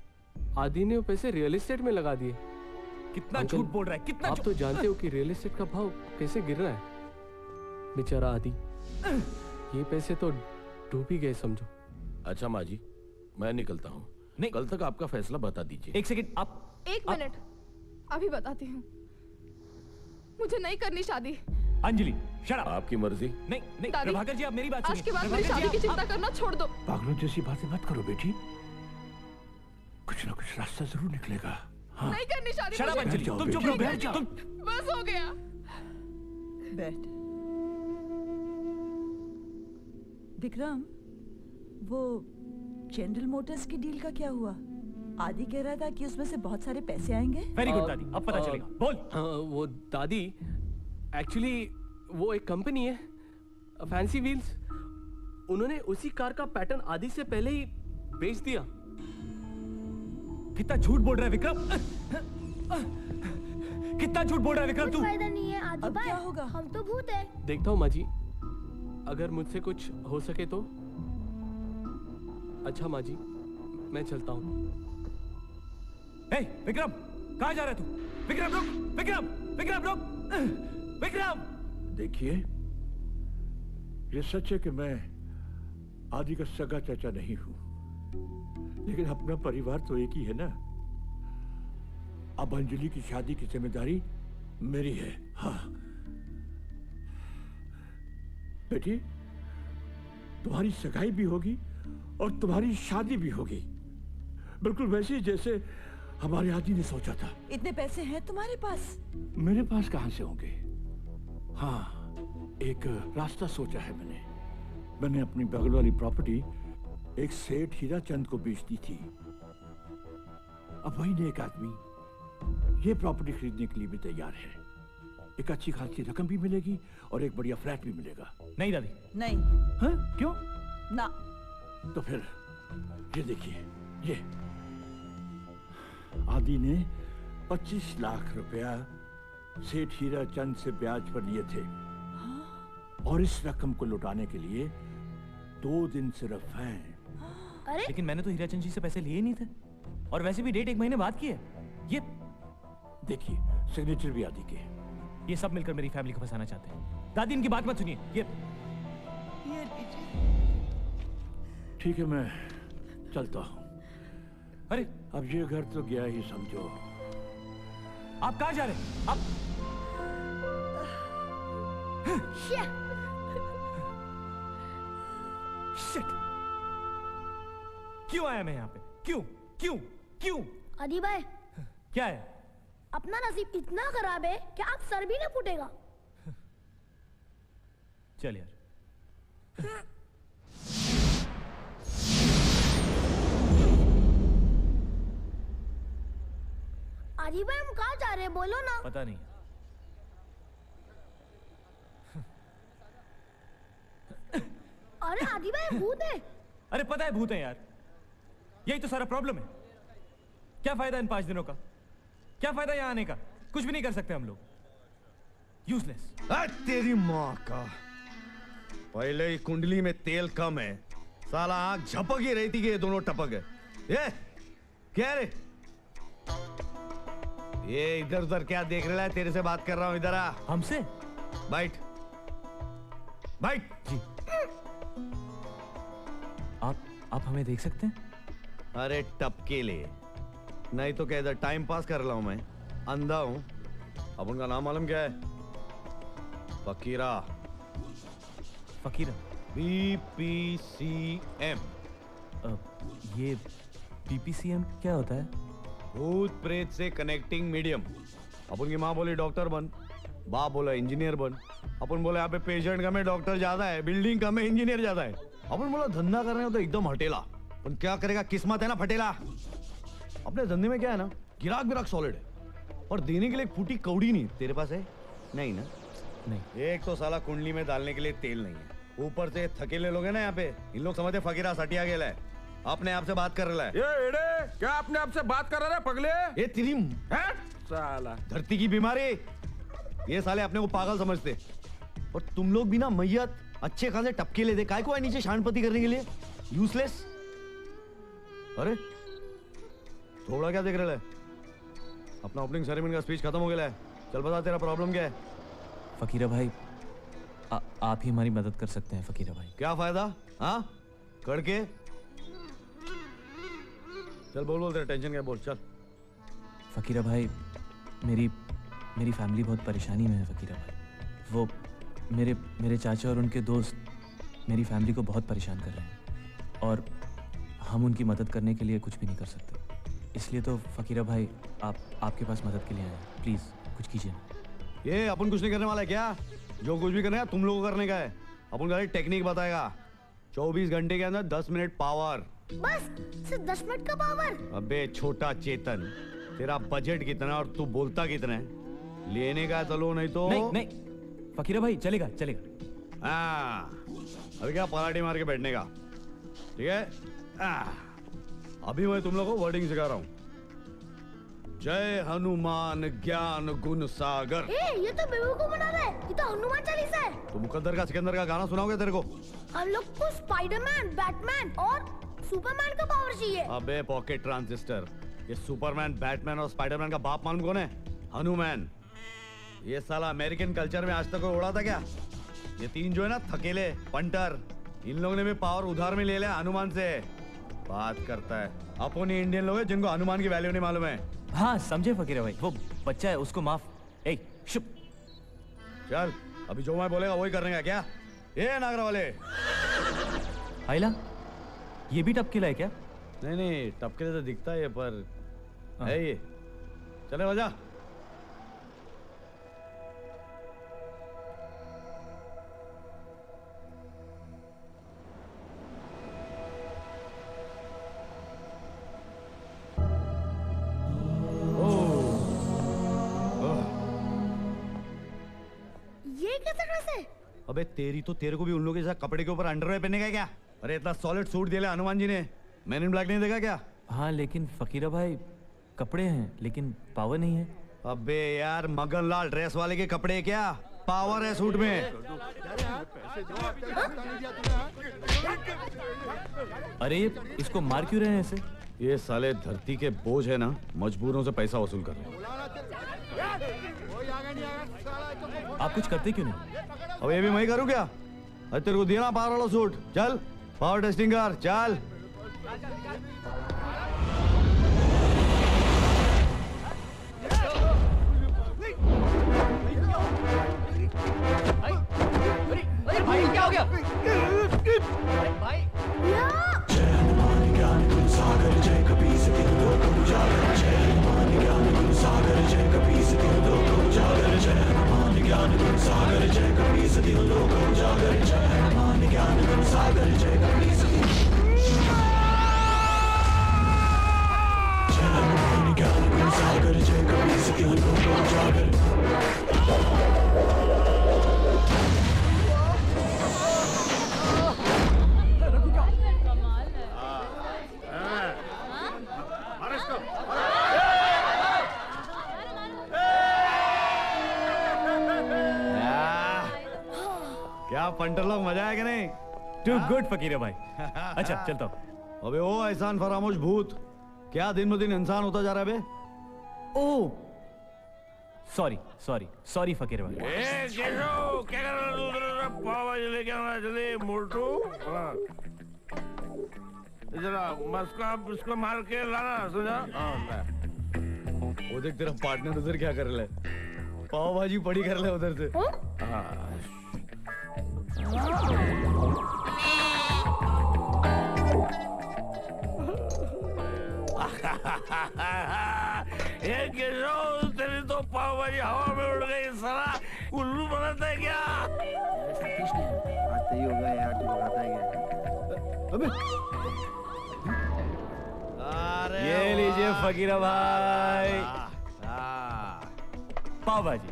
आदि ने वो पैसे रियल एस्टेट में लगा दिए।
कितना झूठ बोल रहा है, कितना
आप तो जानते हो कि रियल एस्टेट का भाव कैसे गिर रहा है। बेचारा आदि, ये पैसे तो डूब ही गए समझो।
अच्छा माँ जी, मैं निकलता हूँ। नहीं, कल तक आपका फैसला बता दीजिए।
एक सेकंड, आप
एक मिनट, अभी बताती हूँ। मुझे नहीं करनी शादी।
Anjali, shut up.
आपकी मर्जी।
नहीं, प्रभाकर जी आप मेरी बात सुनिए।
आज के बाद मेरी शादी की चिंता करना छोड़ दो।
पागलों जैसी बातें मत करो बेटी, कुछ ना कुछ रास्ता जरूर निकलेगा। हाँ।
नहीं करनी शादी।
शट अप अंजलि, तुम चुप रहो, बैठ जाओ।
बस हो गया।
बैठ। विक्रम, वो जनरल मोटर्स की डील का क्या हुआ? आदि कह रहा था कि उसमें से बहुत सारे पैसे आएंगे।
वेरी गुड दादी, अब पता चलेगा। बोल।
वो दादी, एक्चुअली वो एक कंपनी है, फैंसी व्हील्स। उन्होंने उसी कार का पैटर्न आदि से पहले ही बेच दिया।
कितना झूठ बोल रहा है विक्रम, कितना झूठ बोल रहा है विक्रम तू।
फायदा नहीं है आदि भाई,
क्या होगा?
हम तो भूत हैं।
देखता हूँ माँ जी, अगर मुझसे कुछ हो सके तो। अच्छा माँ जी, मैं चलता हूँ।
विक्रम, कहाँ जा रहा है तू? विक्रम रुक, विक्रम, विक्रम रुक, विक्रम।
देखिए, ये सच है कि मैं आदि का सगा चाचा नहीं हूं, लेकिन अपना परिवार तो एक ही है ना। अब अंजलि की शादी की जिम्मेदारी मेरी है। हाँ बेटी, तुम्हारी सगाई भी होगी और तुम्हारी शादी भी होगी, बिल्कुल वैसे ही जैसे हमारे आदि ने सोचा था।
इतने पैसे हैं तुम्हारे पास?
मेरे पास कहां से होंगे? हाँ, एक रास्ता सोचा है मैंने अपनी बगल वाली प्रॉपर्टी एक सेठ हीरा चंद को बेच दी थी। अब वही ने एक आदमी ये प्रॉपर्टी खरीदने के लिए भी तैयार है। एक अच्छी खासी रकम भी मिलेगी और एक बढ़िया फ्लैट भी मिलेगा।
नहीं दादी,
नहीं।
हाँ? क्यों?
ना।
तो फिर ये देखिए, ये आदि ने 25 लाख रुपया सेठ हीरा चंद से ब्याज पर लिए थे। और इस रकम को लौटाने के लिए 2 दिन सिर्फ हैं।
अरे? लेकिन मैंने तो हीराचंद जी से पैसे लिए नहीं थे, और वैसे भी डेट 1 महीने बाद की है। ये
देखिए, सिग्नेचर भी आदि के।
ये सब मिलकर मेरी फैमिली को फंसाना चाहते हैं। दादी, इनकी बात मत सुनिए। ये
ठीक है, मैं चलता हूँ।
अरे
अब ये घर तो गया ही समझो।
आप कहाँ जा रहे हैं? आप शिट! क्यों आया मैं यहाँ पे? क्यों क्यों क्यों?
आदि भाई,
क्या है?
अपना नसीब इतना खराब है कि आप सर भी न फूटेगा।
चल यार।
आदि भाई, हम कहाँ जा रहे हैं? बोलो ना।
पता नहीं।
अरे आदि भाई, भूत है।
अरे पता है भूत है यार, यही तो सारा प्रॉब्लम है। क्या फायदा इन 5 दिनों का? क्या फायदा यहाँ आने का? कुछ भी नहीं कर सकते हम लोग। यूजलेस।
तेरी माँ का, पहले ही कुंडली में तेल कम है, साला आंख झपक ही रही थी कि ये दोनों टपक है। ये क्या रे? ये इधर उधर क्या देख रहा है? तेरे से बात कर रहा हूँ, इधर आ।
हमसे?
बैठ बैठ।
जी। आप हमें देख सकते हैं?
अरे टपके ले, नहीं तो क्या इधर टाइम पास कर रहा हूं मैं? अंधा हूं। अब उनका नाम मालूम क्या है? फकीरा।
फकीरा?
BPCM।
ये BPCM क्या होता है?
भूत प्रेत से कनेक्टिंग मीडियम। अपन की माँ बोली डॉक्टर बन, बाप बोला इंजीनियर बन। अपन बोले यहाँ पे पेशेंट कम है, डॉक्टर ज्यादा है, बिल्डिंग कम है, इंजीनियर ज्यादा है। अपन बोला धंधा कर रहे हो तो एकदम हटेला, पर क्या करेगा, किस्मत है ना फटेला। अपने धंधे में क्या है ना, गिराक सॉलिड है, और देने के लिए फूटी कौड़ी नहीं। तेरे पास है? नहीं ना?
नहीं।
एक तो साला कुंडली में डालने के लिए तेल नहीं है, ऊपर से थकेले लोग हैं ना यहाँ पे, इन लोग समझते फकीरा सटिया गेला है, अपने आप से बात कर रहा है।
ये एड़े, क्या अपने आप से बात कर रहा है पगले?
ये तेरी
साला
धरती की बीमारी। ये साले अपने को पागल समझते, और तुम लोग भी ना मैयत अच्छे खासे टपके लेते। काय को है नीचे शानपति करने के लिए? यूजलेस। अरे थोड़ा क्या देख रहा है? अपना ओपनिंग सेरेमनी का स्पीच खत्म हो गया है, चल बता तेरा प्रॉब्लम क्या है?
फकीरा भाई, आप ही हमारी मदद कर सकते हैं फकीरा भाई।
क्या फायदा? हाँ करके चल बोल तेरा टेंशन क्या, बोल चल।
फकीरा भाई, मेरी फैमिली बहुत परेशानी में है फकीरा भाई। वो मेरे चाचा और उनके दोस्त मेरी फैमिली को बहुत परेशान कर रहे हैं, और हम उनकी मदद करने के लिए कुछ भी नहीं कर सकते। इसलिए तो फकीरा भाई, आपके पास मदद के लिए आए हैं। प्लीज कुछ कीजिए।
ये अपन कुछ नहीं करने वाला है क्या? जो कुछ भी करने का तुम लोगों को करने का है। अपन का टेक्निक बताएगा। 24 घंटे के अंदर 10 मिनट पावर।
बस सिर्फ 10 मिनट का पावर?
अबे छोटा चेतन, तेरा बजट कितना और तू बोलता कितना है? लेने का चलो, नहीं तो
नहीं फकीरा भाई, चलेगा चलेगा।
अभी क्या पराठी मार के बैठने का, ठीक है? अभी मैं तुम लोगों को वर्डिंग सिखा रहा हूँ। जय हनुमान ज्ञान गुण सागर।
ये तो बेवकूफ बना रहा है, ये तो हनुमान चालीसा है।
तो मुकद्दर का सिकंदर का गाना सुनाओगे तेरे को?
हम लोग को स्पाइडरमैन, बैटमैन और सुपरमैन का पावर चाहिए।
अबे पॉकेट ट्रांजिस्टर, ये सुपरमैन, बैटमैन और स्पाइडरमैन का बाप मालूम कौन है? हनुमान। ये साला अमेरिकन कल्चर में आज तक कोई उड़ा था क्या? ये 3 जो है ना थकेले पंटर, इन लोगों ने भी पावर उधार में ले लिया हनुमान से। बात करता है। अपन ही इंडियन लोग हैं जिनको हनुमान की वैल्यू नहीं मालूम है।
हाँ समझे फकीर भाई, वो बच्चा है, उसको माफ। ए शुभ।
चल अभी जो मैं बोलेगा वही करने का क्या? ये नागरा वाले।
आइला ये भी टपकीला है क्या?
नहीं टपकीले तो दिखता है पर है ये। चले बजा।
ये कैसा ड्रेस है?
अबे तेरी तो तेरे को भी उन लोगों के साथ कपड़े के ऊपर अंडरवेयर पहनने का क्या? अरे इतना सॉलिड सूट दिया हनुमान जी ने, मैन इन ब्लैक नहीं देखा क्या?
हाँ लेकिन फकीरा भाई कपड़े हैं लेकिन पावर नहीं है।
अबे यार मगन लाल ड्रेस वाले के कपड़े क्या पावर है सूट में?
अरे इसको मार क्यों रहे हैं ऐसे?
ये साले धरती के बोझ है ना, मजबूरों से पैसा वसूल कर रहे हैं।
आप कुछ करते क्यों नहीं?
अब ये भी मैं ही करूँ क्या? अरे तेरे को दिया ना पावर वाला सूट, चल पावर टेस्टिंग कर चल।
भाई क्या हो गया?
क्या पंटर लोग मजा आया कि नहीं?
टू गुड फकीर भाई। अच्छा चलता हूँ।
अबे ओ एहसान फरामोश भूत, क्या दिन ब दिन इंसान होता जा रहा है बे?
ओ सॉरी सॉरी सॉरी फकीर भाई।
क्या कर रहा है? पाव भाजी लेके आना जल्दी मोटू। जरा इसको मार के लाना समझा?
वो देख तेरा पार्टनर उधर क्या कर रहा है, पाव भाजी पड़ी कर ले उधर से।
तेरी तो पाव भाजी हवा में उड़ गई, साला उल्लू बनाता है क्या?
आता ही होगा यार, तू बनाता है क्या?
अबे ये लीजिए फकीरा भाई
पाव भाजी।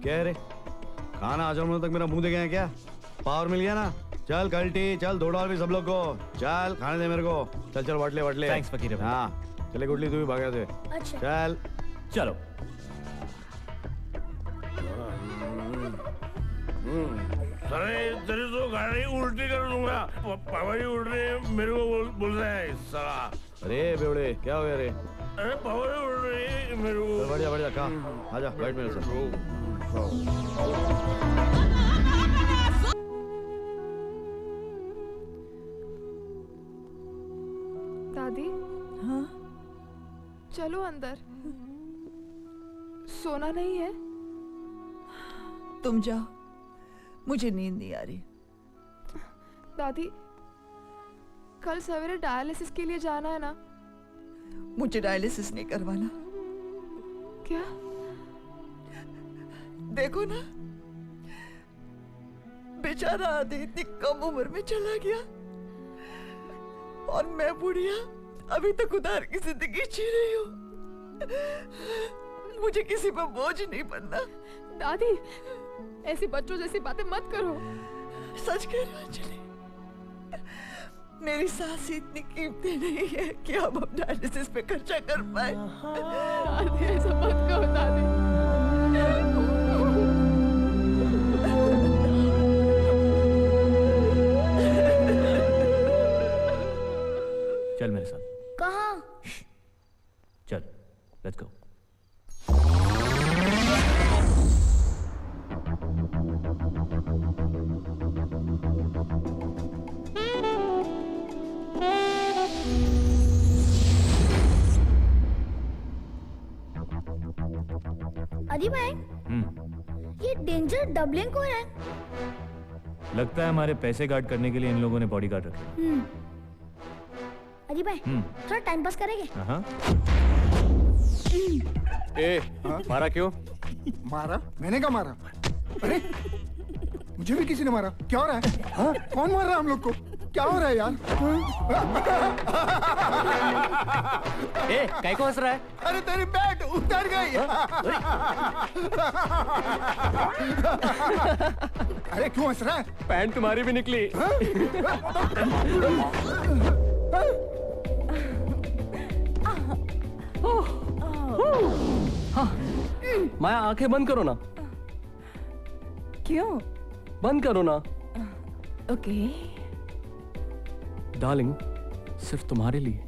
क्या रे खाना आजम तक मेरा मुंह देखे हैं क्या? पावर मिल गया ना? चल कल्टी चल, $2 भी सब लोग को, चल खाने दे मेरे को। चल चल वटले वटले।
थैंक्स फकीर भाई।
हाँ चले गुडली तू भी भाग से।
अच्छा।
चल
चलो।
अरे तेरी तो गाड़ी उल्टी कर दूंगा। पावाजी उल्टी मेरे को बोल रहा है साला।
अरे बेवड़े क्या हो गया रे?
अरे पावाजी उड़ रही है मेरे को।
बढ़िया बढ़िया कहाँ? आजा बैठ मेरे साथ।
दादी
हाँ
चलो अंदर, सोना नहीं है?
तुम जाओ, मुझे नींद नहीं आ रही।
दादी कल सवेरे डायलिसिस के लिए जाना है ना?
मुझे डायलिसिस नहीं करवाना।
क्या?
देखो ना बेचारा आदि इतनी कम उम्र में चला गया और मैं बुढ़िया अभी तक उधार की जिंदगी जी रही हूँ। मुझे किसी पर बोझ नहीं बनना।
दादी ऐसी बच्चों जैसी बातें मत करो।
सच कह रही हूँ अंजलि, मेरी सांस इतनी कीमती नहीं है कि हम अब डायलिसिस पे खर्चा कर पाए।
दादी ऐसा मत कहो दादी।
चल मेरे साथ।
कहाँ?
चल लेट्स गो।
अली भाई, ये डेंजर डबलिंग कौन है?
लगता है हमारे पैसे गार्ड करने के लिए इन लोगों ने बॉडी गार्ड रखे।
अली भाई, थोड़ा टाइम पास करेंगे?
हाँ।
ए, मारा क्यों?
मारा? मैंने क्या मारा? अरे मुझे भी किसी ने मारा। क्या हो रहा है? हाँ? कौन मार रहा है हम लोग को? क्या हो रहा है यार?
ए, काय को हंस रहा है?
अरे तेरी बैट उतर गई। अरे क्यों हंस रहा है?
पैंट तुम्हारी भी निकली। माया आंखें बंद करो ना।
क्यों?
बंद करो ना।
ओके।
डार्लिंग, सिर्फ तुम्हारे लिए।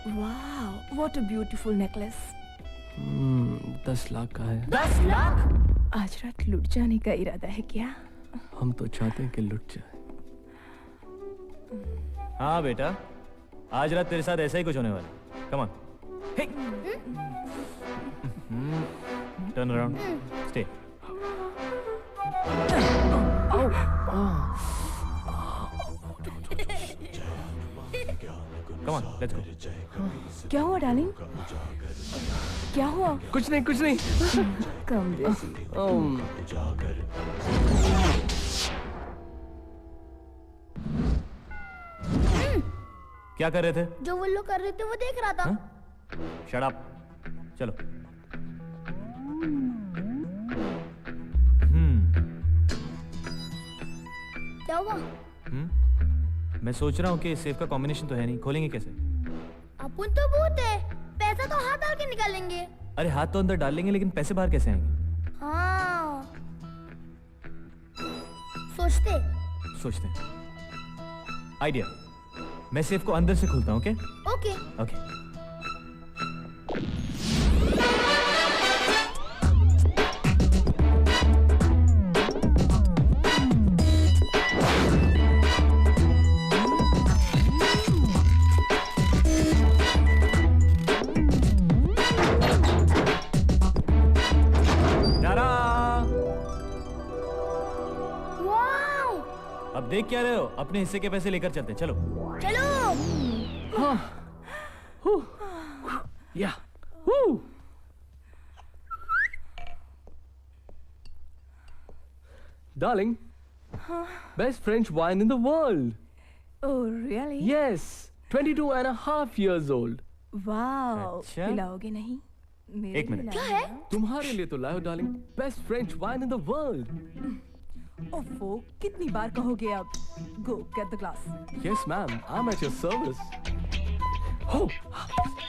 Wow, what a beautiful necklace.
10 lakh का है।
10 लाख? आज रात लुट जाने का इरादा है क्या?
हम तो चाहते हैं कि लुट जाए।
हाँ बेटा, आज रात तेरे साथ ऐसा ही कुछ होने वाला है। Come on, turn around, stay. Come on, let's go.
क्या हुआ डार्लिंग? क्या हुआ?
कुछ नहीं, कुछ नहीं।
कम बेसी।
क्या कर रहे थे?
जो वो लोग कर रहे थे वो देख रहा था।
शट अप, चलो।
क्या हुआ?
मैं सोच रहा हूँ कि सेफ का कॉम्बिनेशन तो है नहीं, खोलेंगे कैसे?
अपन तो भूत है, पैसा तो हाथ डाल के निकालेंगे।
अरे हाथ तो अंदर डाल लेंगे, लेकिन पैसे बाहर कैसे आएंगे?
हाँ,
सोचते हैं। आइडिया, मैं सेफ को अंदर से खोलता हूँ। Okay okay. अब देख क्या रहे हो? अपने हिस्से के पैसे लेकर चलते हैं, चलो।
या Darling, best French wine in the world.
Oh, really?
Yes, 22.5 years old.
Wow.
अच्छा?
पिलाओगे नहीं? मेरे
एक मिनट।
लिए
क्या
लाना।
है?
तुम्हारे लिए तो लायो darling, best French wine in the world.
ओफो, कितनी बार कहोगे अब? Go, get the glass.
Yes, ma'am, I'm at your service. Oh,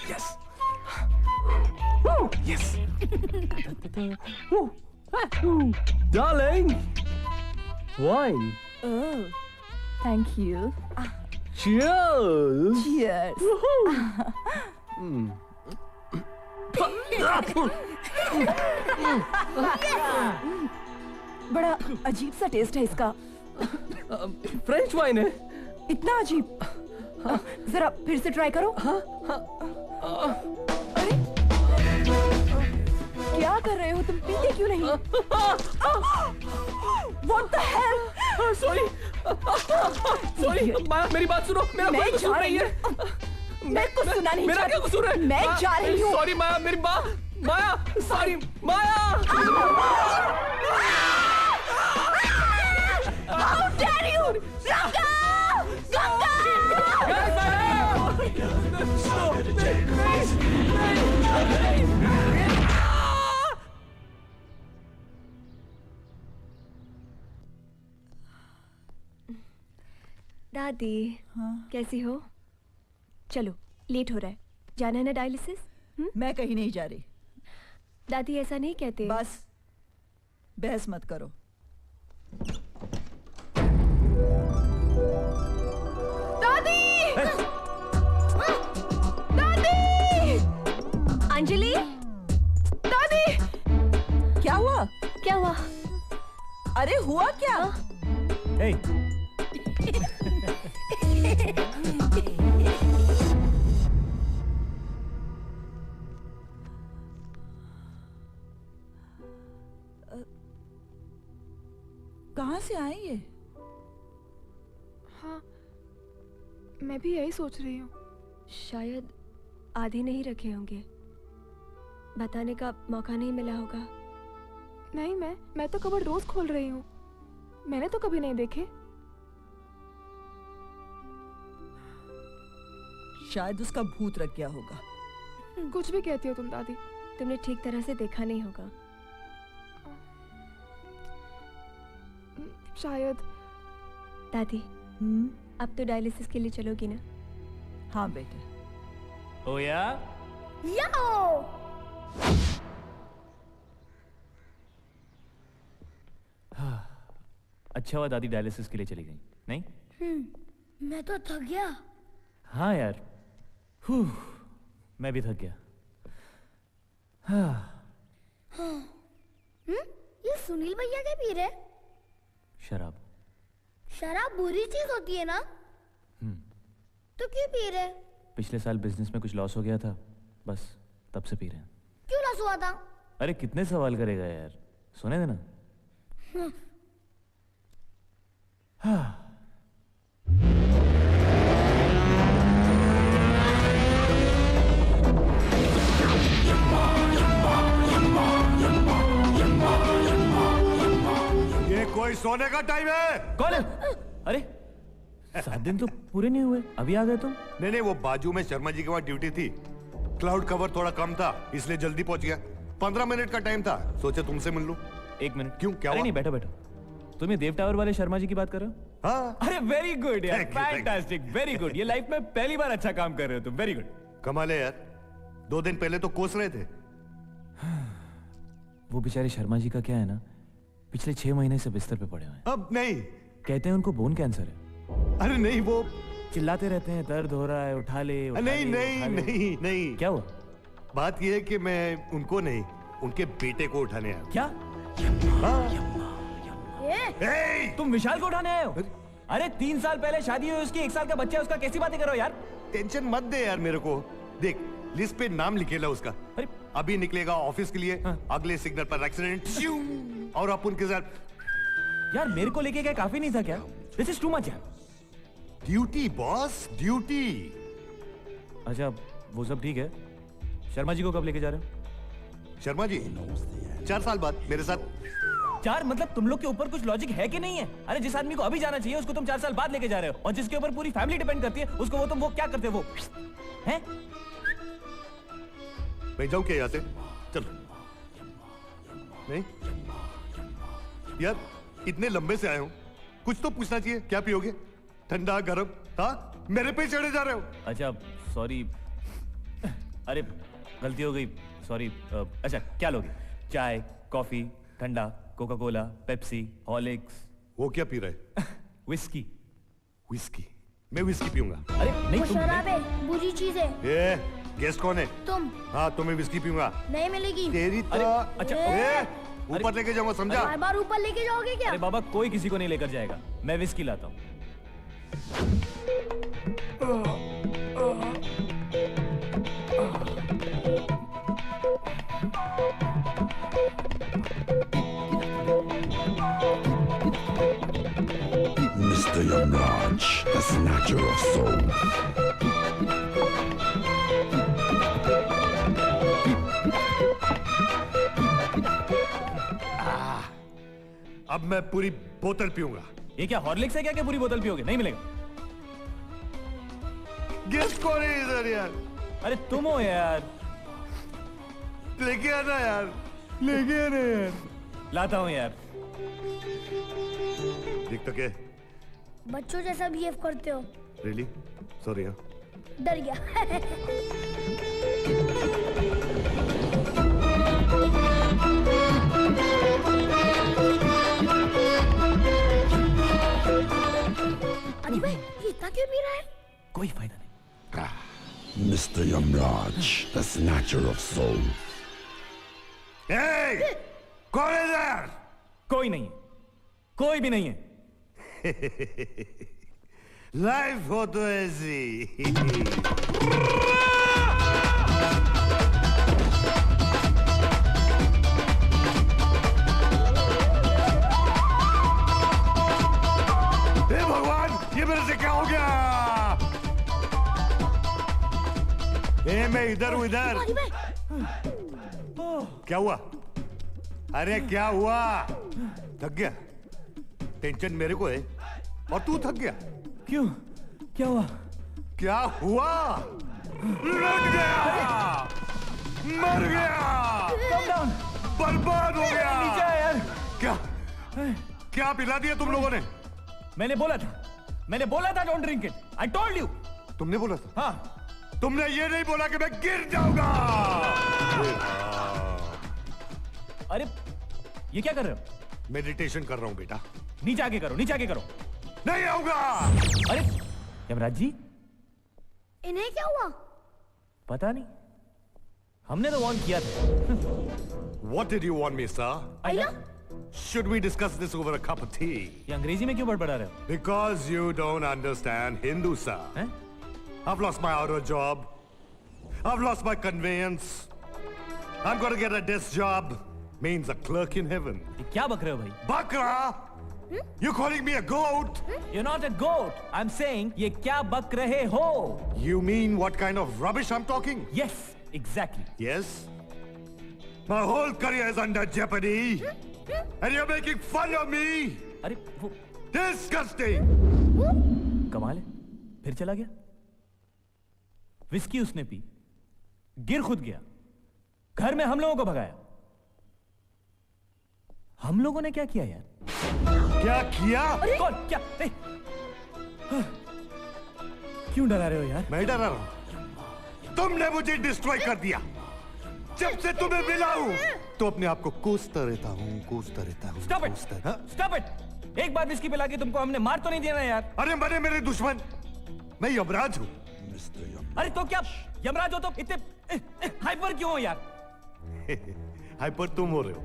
yes. Oh, yes. Darling, wine.
Oh, thank you.
Cheers.
Cheers. बड़ा अजीब सा टेस्ट है इसका।
फ्रेंच वाइन है।
इतना अजीब? जरा फिर से ट्राई करो। अरे क्या कर रहे हो तुम? पीते क्यों नहीं? What the hell?
Sorry, मेरी बात सुनो। मेरा कोई कसूर नहीं है।
मैं कुछ सुना नहीं।
मेरा क्या कसूर है?
मैं जा रही हूँ।
सॉरी माया, मेरी Maya, sorry Maya.
How dare you? Ganga! दादी, कैसी हो? चलो, लेट हो रहा है, जाना है ना डायलिसिस?
मैं कहीं नहीं जा रही।
दादी ऐसा नहीं कहते।
बस बहस मत करो।
दादी! दादी! अंजलि? दादी!
क्या हुआ?
क्या हुआ?
अरे हुआ क्या?
Hey.
कहाँ से आए ये?
हाँ, मैं भी यही सोच रही हूँ।
शायद आधे नहीं रखे होंगे, बताने का मौका नहीं मिला होगा।
नहीं, मैं तो कबर्ड रोज खोल रही हूँ, मैंने तो कभी नहीं देखे।
शायद उसका भूत रख गया होगा।
कुछ भी कहती हो तुम दादी।
तुमने ठीक तरह से देखा नहीं होगा।
शायद।
दादी, अब तो डायलिसिस के लिए चलोगी ना?
हाँ बेटे।
ओया?
याओ!
अच्छा हुआ दादी डायलिसिस के लिए चली गई, नहीं?
मैं तो थक गया।
हाँ यार, मैं भी थक गया।
ये सुनील भैया क्या पी रहे?
शराब।
शराब बुरी चीज होती है ना? तो क्यों पी रहे?
पिछले साल बिजनेस में कुछ लॉस हो गया था, बस तब से पी रहे हैं।
क्यों लॉस हुआ था?
अरे कितने सवाल करेगा यार, सुने देना।
ये कोई सोने का टाइम है?
कौन है? अरे 7 दिन तो पूरे नहीं हुए, अभी आ गए तुम?
नहीं, वो बाजू में शर्मा जी के वहाँ ड्यूटी थी, क्लाउड कवर थोड़ा कम था इसलिए जल्दी पहुंच गया। 15 मिनट का टाइम था, सोचे तुमसे मिल लूं।
1 मिनट।
क्यों, क्या हुआ?
नहीं, बैठो बैठो। तुम ये देव टावर वाले शर्मा जी की बात कर रहे हो?
हाँ।
अरे वेरी गुड यार,
Thank you, thank you.
Fantastic, very good. ये लाइफ में पहली बार अच्छा काम कर रहे हो तुम, वेरी गुड।
कमाल है यार, 2 दिन पहले तो कोस रहे थे।
वो बेचारे शर्मा जी का क्या है ना, पिछले 6 महीने से बिस्तर पे पड़े हुए हैं।
अब नहीं,
कहते हैं उनको बोन कैंसर है।
अरे नहीं, वो
चिल्लाते रहते हैं दर्द हो रहा है, उठा ले, उठा
नहीं
ले,
नहीं
उठा ले।
नहीं नहीं।
क्या हुआ?
बात यह है कि मैं उनको नहीं, उनके बेटे को उठाने आया।
क्या?
हाँ।
तुम विशाल को उठाने आए हो? अरे 3 साल पहले शादी हुई उसकी, 1 साल का बच्चा है उसका, कैसी बातें करो यार।
टेंशन मत दे यार मेरे को। देख, लिस्ट पे नाम लिखेला उसका।
अरे
अभी निकलेगा ऑफिस के लिए। अगले सिग्नल पर एक्सीडेंट और अपन के साथ।
यार मेरे को लेके क्या काफी नहीं था क्या? दिस इज टू मच यार।
Duty boss, duty.
अच्छा वो सब ठीक है, शर्मा जी को कब लेके जा रहे हो?
शर्मा जी 4 साल बाद मेरे साथ।
4 मतलब तुम लोग के ऊपर कुछ लॉजिक है कि नहीं है? अरे जिस आदमी को अभी जाना चाहिए उसको तुम 4 साल बाद लेके जा रहे हो, और जिसके ऊपर पूरी फैमिली डिपेंड करती है उसको वो क्या करते हो? वो हैं?
मैं जाऊं क्या यहाँ से? चल। नहीं यार, इतने लंबे से आए हूं, कुछ तो पूछना चाहिए। क्या पियोगे? ठंडा गरम? हाँ, मेरे पे चढ़े जा रहे हो।
अच्छा सॉरी, अरे गलती हो गई, सॉरी। अच्छा क्या लोगे? चाय, कॉफी, ठंडा, कोका कोला, पेप्सी, हॉर्लिक्स?
वो क्या पी रहे?
विस्की।
विस्की? मैं विस्की पीऊंगा।
अरे नहीं,
वो शराब है, बुरी चीज है।
ये गेस्ट कौन है?
तुम।
हाँ, तुम्हें विस्की पीऊंगा।
नहीं मिलेगी।
तेरी तो
अच्छा
ऊपर लेके जाऊंगा, समझा?
बार ऊपर लेके जाओगे क्या?
अरे बाबा कोई किसी को नहीं लेकर जाएगा, मैं विस्की लाता हूँ।
Mr. Yamraj, the snatcher of soul.
अब मैं पूरी बोतल पीऊंगा।
ये क्या हॉर्लिक्स है क्या कि पूरी बोतल पियोगे? नहीं मिलेगा।
गेस्ट कौन है इधर यार?
अरे तुम हो यार।
लेके आना यार, लेके आना यार।
लाता हूँ यार।
देख तो क्या
बच्चों जैसा बिहेव करते हो।
Really sorry. हाँ
डर गया। अरे भाई ये इतना क्यों पी रहा है?
कोई फायदा नहीं।
Mr. Yamraj, the snatcher of soul.
Hey! कौन है इधर?
कोई नहीं है, कोई भी नहीं है।
लाइफ हो तो ऐसी। मैं इधर हूँ इधर। क्या हुआ? अरे क्या हुआ? थक गया? टेंशन मेरे को है और तू थक गया
क्यों? क्या हुआ?
क्या हुआ? लड़ गया, मर गया, बर्बाद हो गया।
नीचे आ यार।
क्या क्या पिला दिया तुम लोगों ने?
मैंने बोला था don't drink it. I told you.
तुमने बोला था?
हाँ।
तुमने ये नहीं बोला कि मैं गिर जाऊंगा।
अरे ये क्या कर रहे हो?
मेडिटेशन कर रहा हूं बेटा।
नीचे आके करो, नीचे आके करो।
नहीं आऊंगा।
अरे यमराज जी,
इन्हें क्या हुआ?
पता नहीं, हमने तो वार्न किया था।
What did you want me, sir? Should we discuss this over a cup of tea?
ये अंग्रेजी में क्यों बड़बड़ा रहे हो?
Because you don't understand Hindu, sir. I've lost my auto job. I've lost my conveyance. I'm gonna get a desk job. Means a clerk in heaven.
ये क्या बक रहे हो भाई?
Bakra? You calling me a goat?
You're not a goat. I'm saying ये क्या बक रहे हो?
You mean what kind of rubbish I'm talking?
Yes, exactly.
Yes? My whole career is under jeopardy. And you're making fun of me.
अरे वो
disgusting.
कमाल है, फिर चला गया। विस्की उसने पी, गिर खुद गया, घर में हम लोगों को भगाया। हम लोगों ने क्या किया यार?
क्या किया?
कौन? क्या? क्यों डरा रहे हो यार?
मैं डरा रहा हूं? तुमने मुझे डिस्ट्रॉय कर दिया। जब से तुम्हें मिला हूं तो अपने आप को कोसता रहता हूं।
Stop it! Stop it! एक बार विस्की पिला के तुमको हमने मार तो नहीं दिया ना यार?
अरे मरे मेरे दुश्मन, मैं यमराज हूं।
अरे तो क्या यमराज हो तो इतने हाइपर क्यों हो यार?
हाइपर तुम हो रहे हो।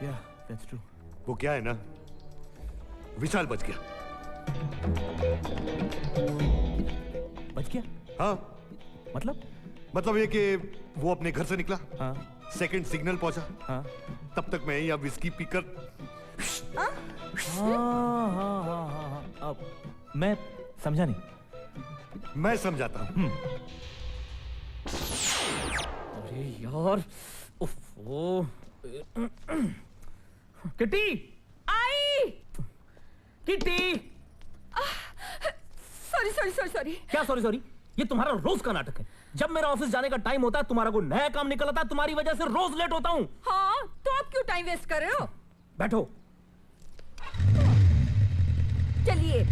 Yeah, that's true.
वो क्या है ना, विशाल बच गया।
बच गया?
हाँ। मतलब ये कि वो अपने घर से निकला।
हाँ।
सेकंड सिग्नल पहुंचा।
हाँ।
तब तक मैं यहाँ विस्की पीकर।
हाँ। अब मैं समझा नहीं।
मैं समझाता हूँ।
अरे यार, उफ़, किटी
आई।
Kitty,
sorry.
क्या सॉरी? ये तुम्हारा रोज का नाटक है। जब मेरा ऑफिस जाने का टाइम होता है तुम्हारा कोई नया काम निकल आता है, तुम्हारी वजह से रोज लेट होता हूँ।
हाँ, तो आप क्यों टाइम वेस्ट कर रहे हो?
बैठो।
चलिए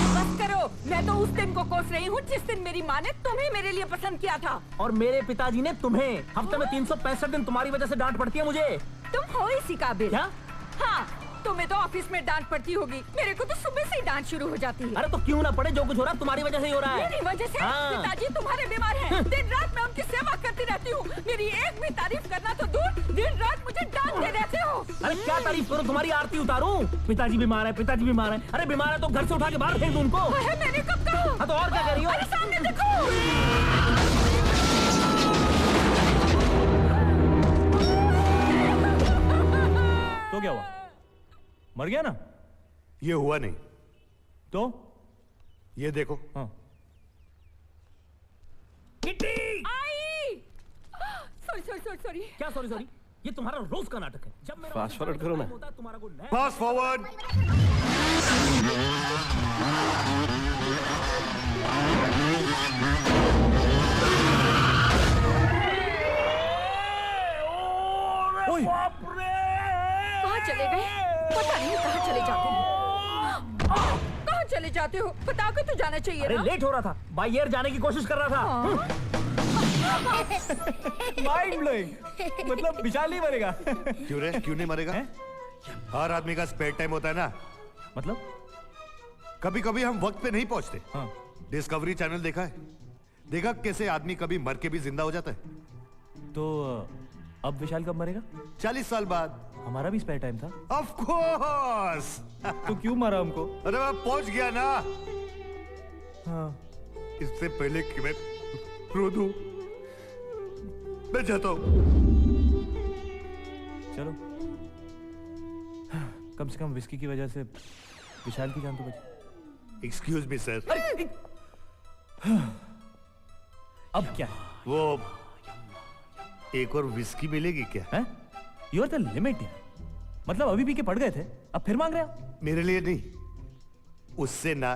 बस करो। मैं तो उस दिन को कोस रही हूँ जिस दिन मेरी माँ ने तुम्हें मेरे लिए पसंद किया था।
और मेरे पिताजी ने तुम्हें। हफ्ते में 365 दिन तुम्हारी वजह से डांट पड़ती है मुझे।
तुम हो इसी काबिल।
क्या?
हाँ, तुम्हें तो ऑफिस में डांट पड़ती होगी, मेरे को तो सुबह से ही डांट शुरू हो जाती है।
अरे तो क्यों ना पड़े, जो कुछ हो रहा है तुम्हारी वजह से ही हो रहा है।
मेरी वजह से?
हाँ।
पिताजी तुम्हारे बीमार हैं। दिन रात मैं उनकी सेवा करती रहती हूँ। मेरी एक भी तारीफ करना तो दूर, दिन रात मुझे डांटते रहते हो।
अरे क्या तारीफ करूँ, तुम्हारी आरती उतारूं? पिताजी बीमार है। अरे बीमार है तो घर से उठा के बाहर फेंक दूं उनको।
मैंने कब कहा?
हाँ तो और क्या कर रही हो?
अरे सामने देखो।
तो क्या हुआ? मर गया ना?
ये हुआ नहीं
तो
ये देखो।
हाँ। किटी!
आई! सॉरी।
क्या सॉरी? ये तुम्हारा रोज का नाटक है। जब मेरा
फास्ट फॉरवर्ड करो ना।
तुम्हारा कोई नया
फास्ट फॉरवर्ड।
कहाँ चले गए? पता नहीं कहाँ चले जाते हो। कहाँ चले जाते हो? बता के तो जाना चाहिए
अरे
ना।
लेट हो रहा था, बाय एयर जाने की कोशिश कर रहा था।
Mind blowing. मतलब विशाल नहीं मरेगा।
क्यों नहीं मरेगा? हर आदमी का स्पेयर टाइम होता है ना।
मतलब
कभी कभी हम वक्त पे नहीं पहुंचते।
हाँ।
डिस्कवरी चैनल देखा है? देखा कैसे आदमी कभी मर के भी जिंदा हो जाता है।
तो अब विशाल कब मरेगा?
40 साल बाद।
हमारा भी स्पेयर टाइम था।
Of course.
तो क्यों मारा हमको?
अरे मैं पहुंच गया ना।
हाँ।
इससे पहले कि मैं रो दूं, मैं जाता हूं।
चलो, कम से कम विस्की की वजह से विशाल की जान तो बची।
Excuse me sir.
अब क्या?
वो एक और विस्की मिलेगी क्या?
हैं? यू आर द लिमिट यार। मतलब अभी पी के पड़ गए थे, अब फिर मांग रहे हो?
मेरे लिए नहीं, उससे ना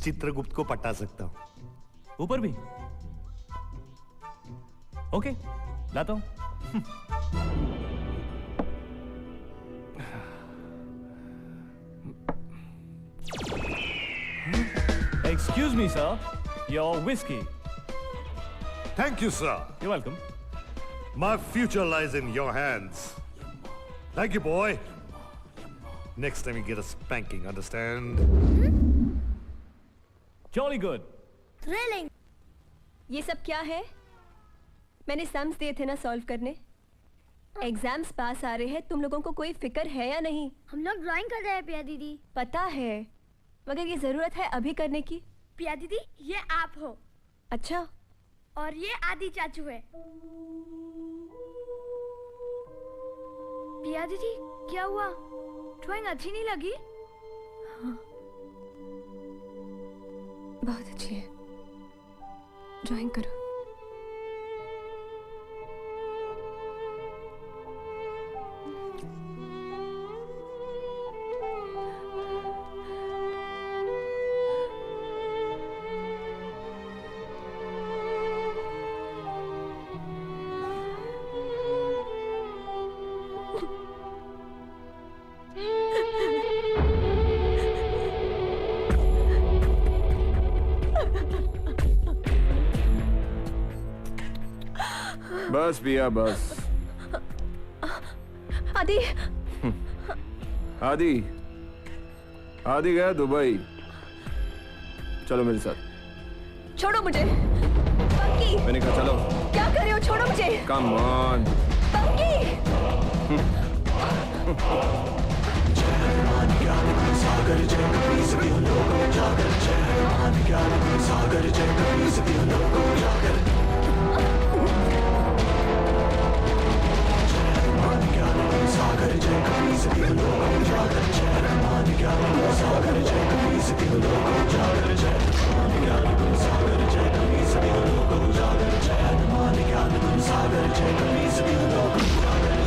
चित्रगुप्त को पटा सकता हूं।
ऊपर भी? ओके, लाता हूं। Excuse me, sir. Your whiskey.
Thank you, sir.
You're welcome.
My future lies in your hands. Thank you, boy. Next time you get a spanking, understand?
Jolly good.
Thrilling. ये सब क्या है? मैंने सम्स दिए थे ना सॉल्व करने। Exams पास आ रहे हैं, तुम लोगों को कोई फिक्र है या नहीं?
हम लोग ड्राइंग कर रहे हैं पिया दीदी।
पता है, मगर ये जरूरत है अभी करने की।
पिया दीदी, ये आप हो।
अच्छा।
और ये आदि चाचू है। पिया दीदी, क्या हुआ? ड्राइंग अच्छी नहीं लगी?
हाँ। बहुत अच्छी है, ड्राइंग करो।
बस बिया बस।
आदि।
आदि आदि गया दुबई। चलो मेरे साथ।
छोड़ो मुझे। पंकी।
मैंने कहा चलो।
क्या कर रहे हो? छोड़ो मुझे।
Come on.
पंकी।
सागर जय कपी सभी लोग जागर जय सागर जय कपी सभी लोग जागर सागर जय कपी सभी लोग जागर जय सागर जय कपी सभी लोग जागर जय सागर जय कपी सभी लोग जागर जय सागर जय कपी सभी लोग जागर।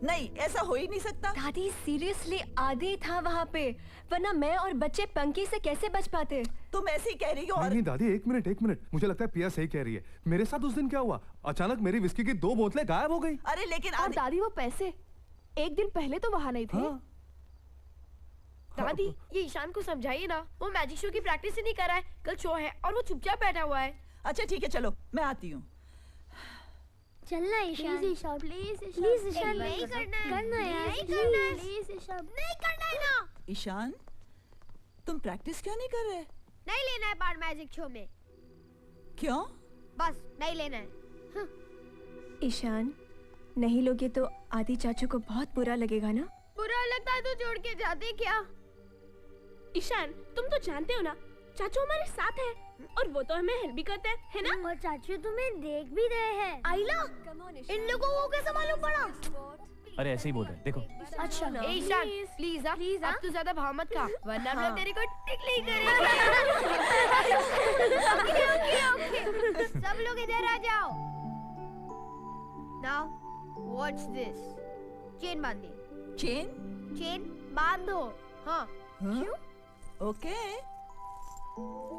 नहीं, ऐसा हो ही नहीं सकता।
दादी सीरियसली आदि था वहाँ पे, वरना मैं और बच्चे पंकी से कैसे बच पाते?
तुम ऐसे ही कह रही हो। और
नहीं दादी, एक मिनट, मुझे लगता है पिया सही कह रही है। मेरे साथ उस दिन क्या हुआ, अचानक मेरी विस्की की 2 बोतलें गायब हो गई।
अरे लेकिन
और दादी वो पैसे एक दिन पहले तो वहाँ नहीं थे।
हाँ।
दादी, ये ईशान को समझाइए ना, वो मैजिक शो की प्रैक्टिस ही नहीं कर रहा है। कल शो है और वो चुपचाप बैठा हुआ है।
अच्छा ठीक है, चलो मैं आती हूँ।
चलना ईशान,
ईशान,
प्लीज
ईशान,
नहीं करना है,
करना है,
नहीं
प्लीज।
करना है, प्लीज ईशान, नहीं करना है ना।
ईशान, तुम प्रैक्टिस क्यों नहीं कर रहे?
नहीं लेना है पार्ट मैजिक शो में।
क्यों?
बस नहीं लेना है।
ईशान, नहीं लोगे तो आदि चाचू को बहुत बुरा लगेगा ना?
बुरा लगता है तो जोड़ के जाते क्या? ईशान, तुम तो जानते हो ना, चाचू हमारे साथ है और वो तो हमें हेल्प भी करते हैं, है ना?
और चाचू तुम्हें देख भी रहे हैं। आइला, इन लोगों को कैसे मालूम पड़ा?
अरे ऐसे ही बोल रहे, देखो।
अच्छा ईशान, प्लीज अब तू ज्यादा भाव मत खा, वरना हम लोग तेरे को टिकली करेंगे।
ओके, सब लोग इधर आ जाओ। Now, watch this. चेन बांधिए। चेन बांधो। हाँ। क्यों?
ओके।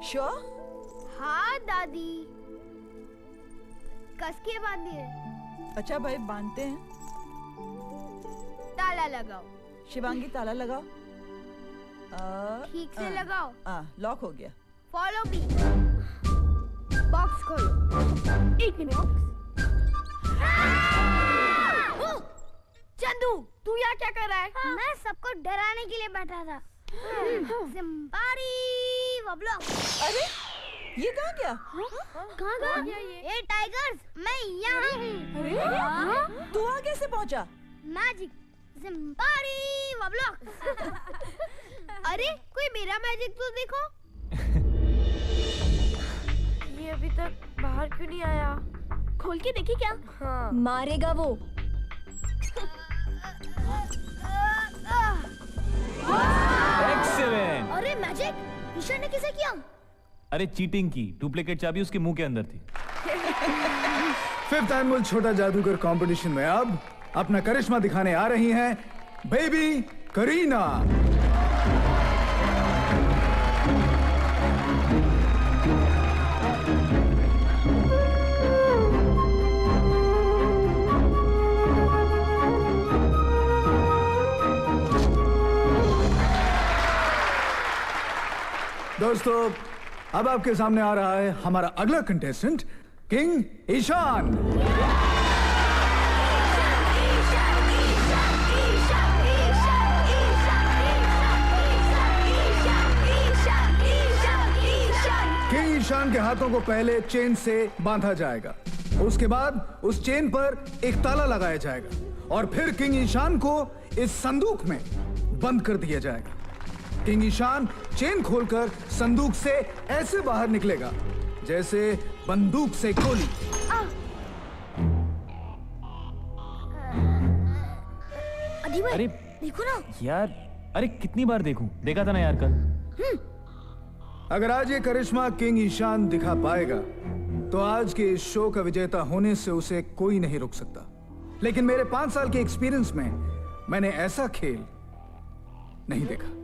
श्योर?
हाँ दादी। कस के बांधिए।
अच्छा भाई, बांधते हैं।
ताला लगाओ।
शिवांगी ताला लगाओ।
ठीक से लगाओ।
लॉक हो गया।
Follow me. बॉक्स खोलो। एक मिनट।
चंदू, तू यहाँ क्या कर रहा है?
मैं सबको डराने के लिए बैठा था। ज़िम्बारी वब्लॉक।
अरे ये कहाँ गया?
कहाँ गया ये? टाइगर्स, मैं यहाँ हूँ।
तू वहाँ कैसे पहुँचा?
मैजिक ज़िम्बारी वब्लॉक। अरे कोई मेरा मैजिक तो देखो।
ये अभी तक बाहर क्यों नहीं आया? खोल के देखी क्या?
हाँ। मारेगा वो।
एक्सीलेंट।
अरे मैजिक, ईशान ने किसे किया?
अरे चीटिंग की, डुप्लीकेट चाबी उसके मुंह के अंदर थी।
फिफ्थ एनुअल छोटा जादूगर कंपटीशन में अब अपना करिश्मा दिखाने आ रही हैं बेबी करीना। दोस्तों, अब आपके सामने आ रहा है हमारा अगला contestant king Ishan. King Ishan के हाथों को पहले चेन से बांधा जाएगा, उसके बाद उस चेन पर एक ताला लगाया जाएगा और फिर किंग ईशान को इस संदूक में बंद कर दिया जाएगा। किंग ईशान चेन खोलकर संदूक से ऐसे बाहर निकलेगा जैसे बंदूक से गोली।
अरे
देखो ना
यार, अरे कितनी बार देखूं? देखा था ना यार कल।
अगर आज ये करिश्मा किंग ईशान दिखा पाएगा तो आज के इस शो का विजेता होने से उसे कोई नहीं रोक सकता। लेकिन मेरे 5 साल के एक्सपीरियंस में मैंने ऐसा खेल नहीं देखा।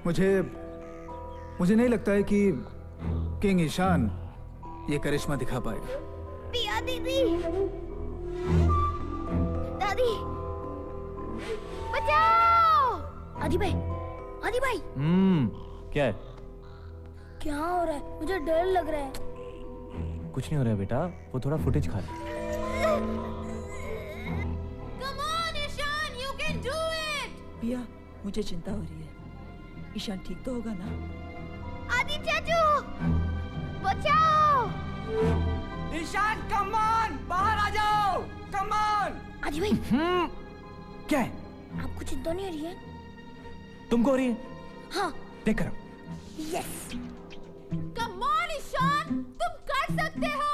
मुझे नहीं लगता है कि किंग ईशान ये करिश्मा दिखा पाएगा।
पिया दीदी, दादी, बचाओ! आदि भाई, आदि भाई।
क्या है?
क्या हो रहा है? मुझे डर लग रहा है।
कुछ नहीं हो रहा है बेटा, वो थोड़ा फुटेज खा ले।
Come on, Ishan, you can do it!
पिया, मुझे चिंता हो रही है। ईशान ठीक तो होगा ना?
आदि चाचू, बचाओ!
ईशान, कम ऑन, बाहर आ जाओ, कम ऑन!
आदि भाई,
क्या है?
आपको चिंता नहीं हो रही है?
तुमको हो रही है?
हाँ।
देख कर।
यस।
Come on, ईशान, तुम कर सकते हो।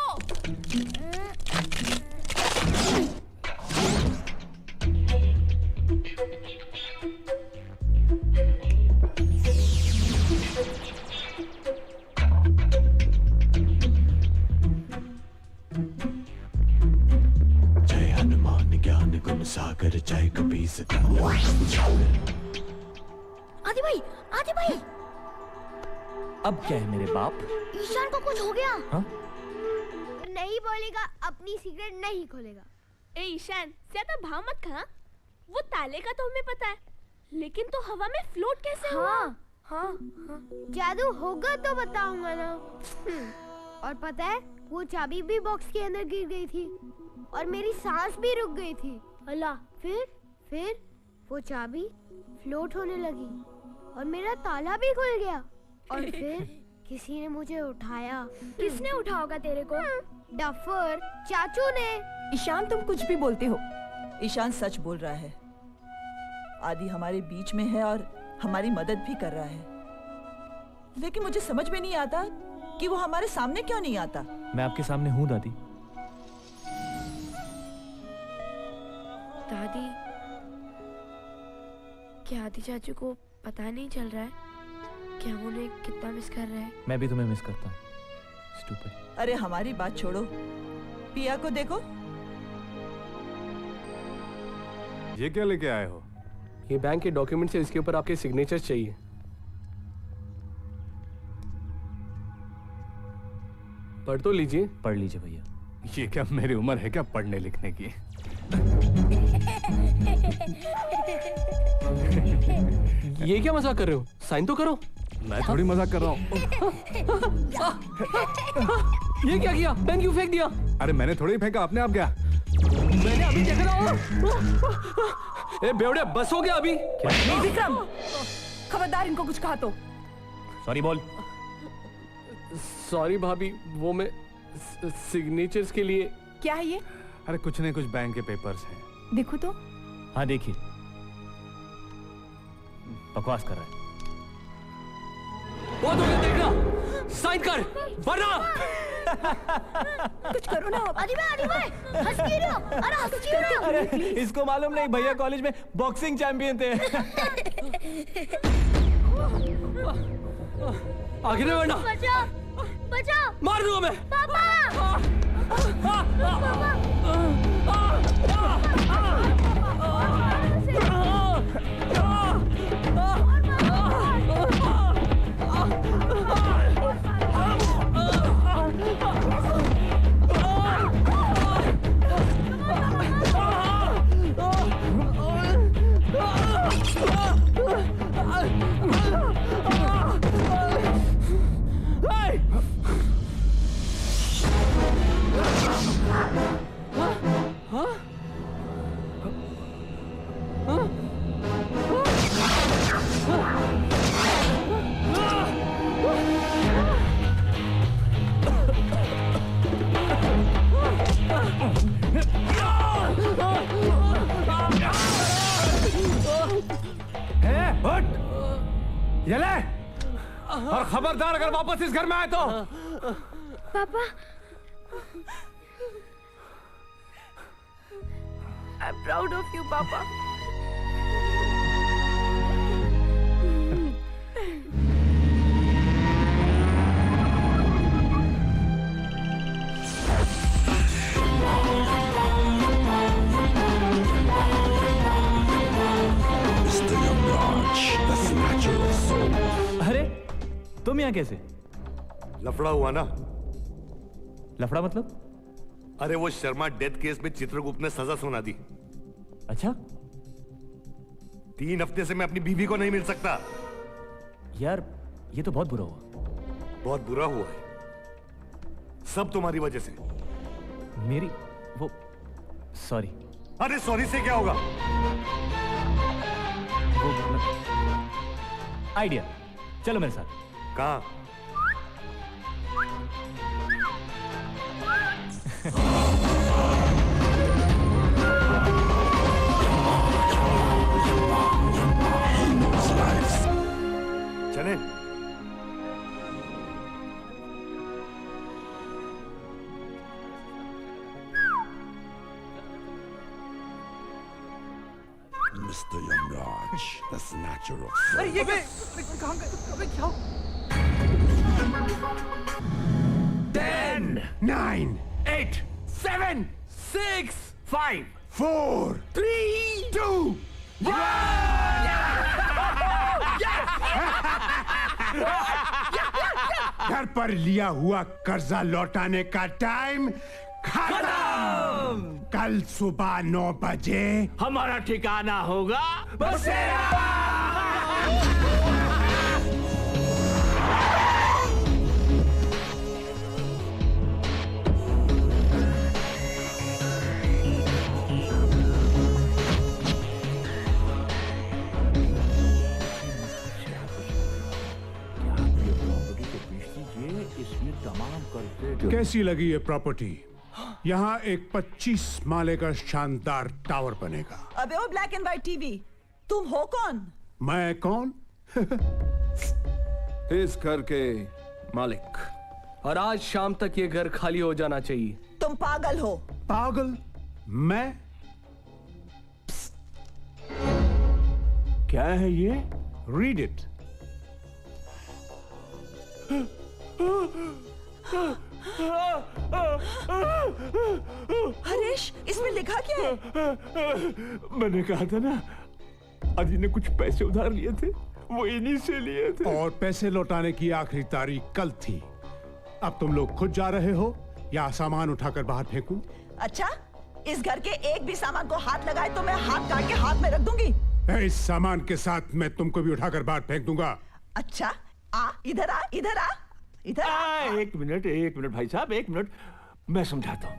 जय हनुमान ज्ञान गुण सागर जय कपीस।
आदि भाई, आदि भाई।
अब क्या है मेरे बाप?
ईशान को कुछ हो गया।
हाँ?
नहीं बोलेगा, अपनी सीक्रेट नहीं खोलेगा।
ए ईशान, ज्यादा भाव मत खा। वो ताले का तो हमें पता है, लेकिन तो हवा में फ्लोट कैसे हुआ?
हाँ। जादू होगा तो बताऊंगा ना। और पता है, वो चाबी भी बॉक्स के अंदर गिर गई थी और मेरी सांस भी रुक गई थी। अल्लाह, फिर वो चाबी फ्लोट होने लगी और मेरा ताला भी खुल गया और फिर किसी ने मुझे उठाया।
किसने उठाया होगा तेरे को?
डफर चाचू ने।
ईशान, तुम कुछ भी बोलते हो। ईशान सच बोल रहा है। आदि हमारे बीच में है और हमारी मदद भी कर रहा है, लेकिन मुझे समझ में नहीं आता कि वो हमारे सामने क्यों नहीं आता।
मैं आपके सामने हूँ दादी।
दादी, क्या आदि चाचू को पता नहीं चल रहा है कि हम उन्हें कितना मिस कर रहे हैं?
मैं भी तुम्हें मिस करता हूँ। स्टूपिड।
अरे हमारी बात छोड़ो, पिया को देखो।
ये क्या लेके आए हो?
ये बैंक के डॉक्यूमेंट्स है, इसके ऊपर आपके सिग्नेचर चाहिए। पढ़ तो लीजिए।
पढ़ लीजिए भैया।
ये क्या मेरी उम्र है क्या पढ़ने लिखने की?
ये क्या मजाक कर रहे हो? साइन तो करो।
मैं थोड़ी मजाक कर रहा हूँ।
ये क्या किया? पेन क्यों फेंक दिया?
अरे मैंने थोड़ी फेंका, अपने आप गया।
मैंने अभी देख रहा हूँ। ए बेवड़े, बस हो गया अभी।
नहीं विक्रम, खबरदार इनको कुछ कहा तो।
सॉरी बोल।
सॉरी भाभी, वो मैं सिग्नेचर्स के लिए।
क्या है ये?
अरे कुछ नहीं, कुछ बैंक के पेपर्स हैं।
देखो तो।
हाँ देखिए, बकवास कर रहा है।
बहुत हो गया, देखना। साइन कर वरना
कुछ करो ना।
आदि भाई हंस क्यों रहे हो? अरे हंस क्यों रहे हो?
अरे इसको मालूम नहीं, भैया कॉलेज में बॉक्सिंग चैंपियन थे।
आगे नहीं बढ़ना।
बचाओ बचाओ,
मार दूंगा मैं।
पापा
ये ले, और खबरदार अगर वापस इस घर में आए तो।
पापा
I'm proud of you, Papa.
अरे तुम यहाँ कैसे?
लफड़ा हुआ ना?
लफड़ा मतलब?
अरे वो शर्मा डेथ केस में चित्रगुप्त ने सजा सुना दी।
अच्छा?
3 हफ्ते से मैं अपनी बीवी को नहीं मिल सकता।
यार ये तो बहुत बुरा हुआ।
बहुत बुरा हुआ है, सब तुम्हारी वजह से।
मेरी वो सॉरी।
अरे सॉरी से क्या होगा?
वो आइडिया, चलो मेरे साथ।
कहाँ? चले।
Mr. Yamraj, the snatcher of souls.
अरे ये कहाँ गए? अबे क्या?
10, 9, 8, 7, 6, 5, 4, 3, 2, 1। घर पर लिया हुआ कर्जा लौटाने का टाइम खत्म। कल सुबह 9 बजे
हमारा ठिकाना होगा बसेरा।
कैसी लगी ये प्रॉपर्टी? यहाँ एक 25 माले का शानदार टावर बनेगा।
अबे वो ब्लैक एंड व्हाइट टीवी, तुम हो कौन?
मैं कौन?
इस घर के मालिक।
और आज शाम तक ये घर खाली हो जाना चाहिए।
तुम पागल हो।
पागल? मैं?
क्या है ये?
Read it.
हरीश, इसमें लिखा क्या है?
मैंने कहा था ना, अजी ने कुछ पैसे उधार लिए थे, वो इन्हीं से लिए थे।
और पैसे लौटाने की आखिरी तारीख कल थी। अब तुम लोग खुद जा रहे हो या सामान उठाकर बाहर फेंकूं?
अच्छा, इस घर के एक भी सामान को हाथ लगाए तो मैं हाथ काट के हाथ में रख दूंगी।
इस सामान के साथ मैं तुमको भी उठाकर बाहर फेंक दूंगा।
अच्छा, आ इधर आ, इधर आ, इधर आ।
एक मिनट भाई साहब, 1 मिनट, मैं समझाता हूँ।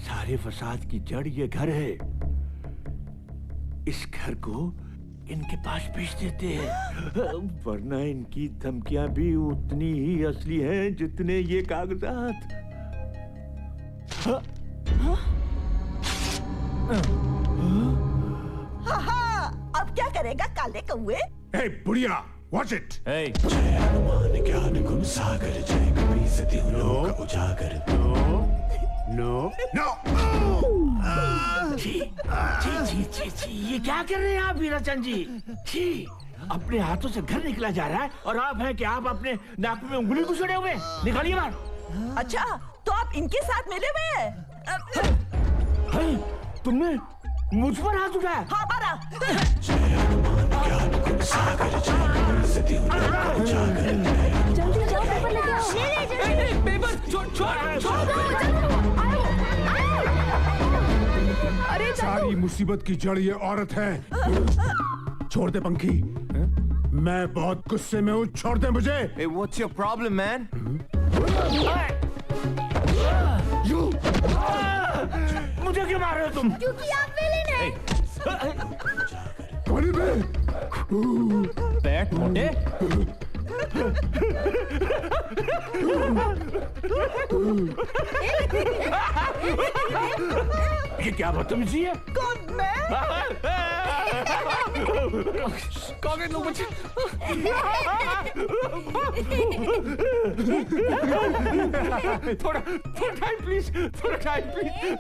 सारे फसाद की जड़ ये घर है। इस घर को इनके पास भेज देते हैं, वरना इनकी धमकियां भी उतनी ही असली हैं जितने ये कागजात।
हाँ, अब क्या करेगा काले कौए?
ए बुढ़िया, Watch it.
Hey.
जय हनुमान ज्ञान गुण सागर जय कपीस तिहु लोक उजागर।
No.
छी, ये क्या कर रहे हैं आप वीराचंद जी? छी, अपने हाथों से घर निकला जा रहा है और आप हैं कि आप अपने नाक में उंगली घुसड़े हुए? निकालिए बाहर।
अच्छा, तो आप इनके साथ मिले हुए हैं?
तुमने मुझ पर हाथ उठाया?
हाँ, मारा।
जल्दी जाओ, पेपर लेके आओ।
पेपर छोड़।
अरे सारी मुसीबत की जड़ ये औरत है। छोड़ दे पंखी। मैं बहुत गुस्से में हूँ, छोड़ दे मुझे।
Hey, what's your problem, man?
मुझे क्यों मार रहे हो तुम?
क्योंकि आप विलेन हैं।
कौन है?
बैठ मोटे।
ये क्या बदतमीजी है?
कौन मैं?
कागज लो बच्चे।
थोड़ा टाइम प्लीज, थोड़ा time please.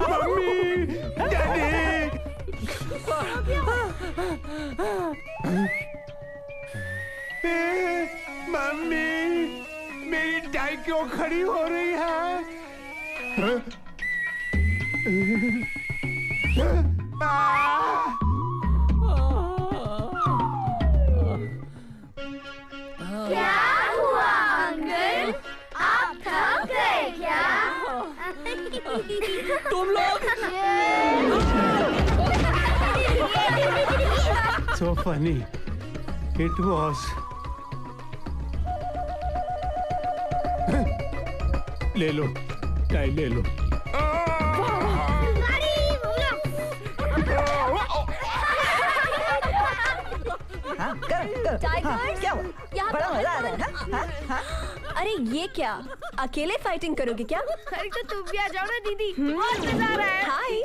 Mummy, daddy. Mummy, मेरी टाई क्यों खड़ी हो रही है?
क्या हुआ अंकल? आप थक गए क्या?
तुम लोग
So funny. It was. ले लो, टाई ले लो।
क्या हुआ? बड़ा मजा आ रहा है?
अरे ये क्या, अकेले फाइटिंग करोगे क्या?
अरे तो तुम भी आ जाओ ना दीदी, बहुत मजा आ रहा है।
हाय।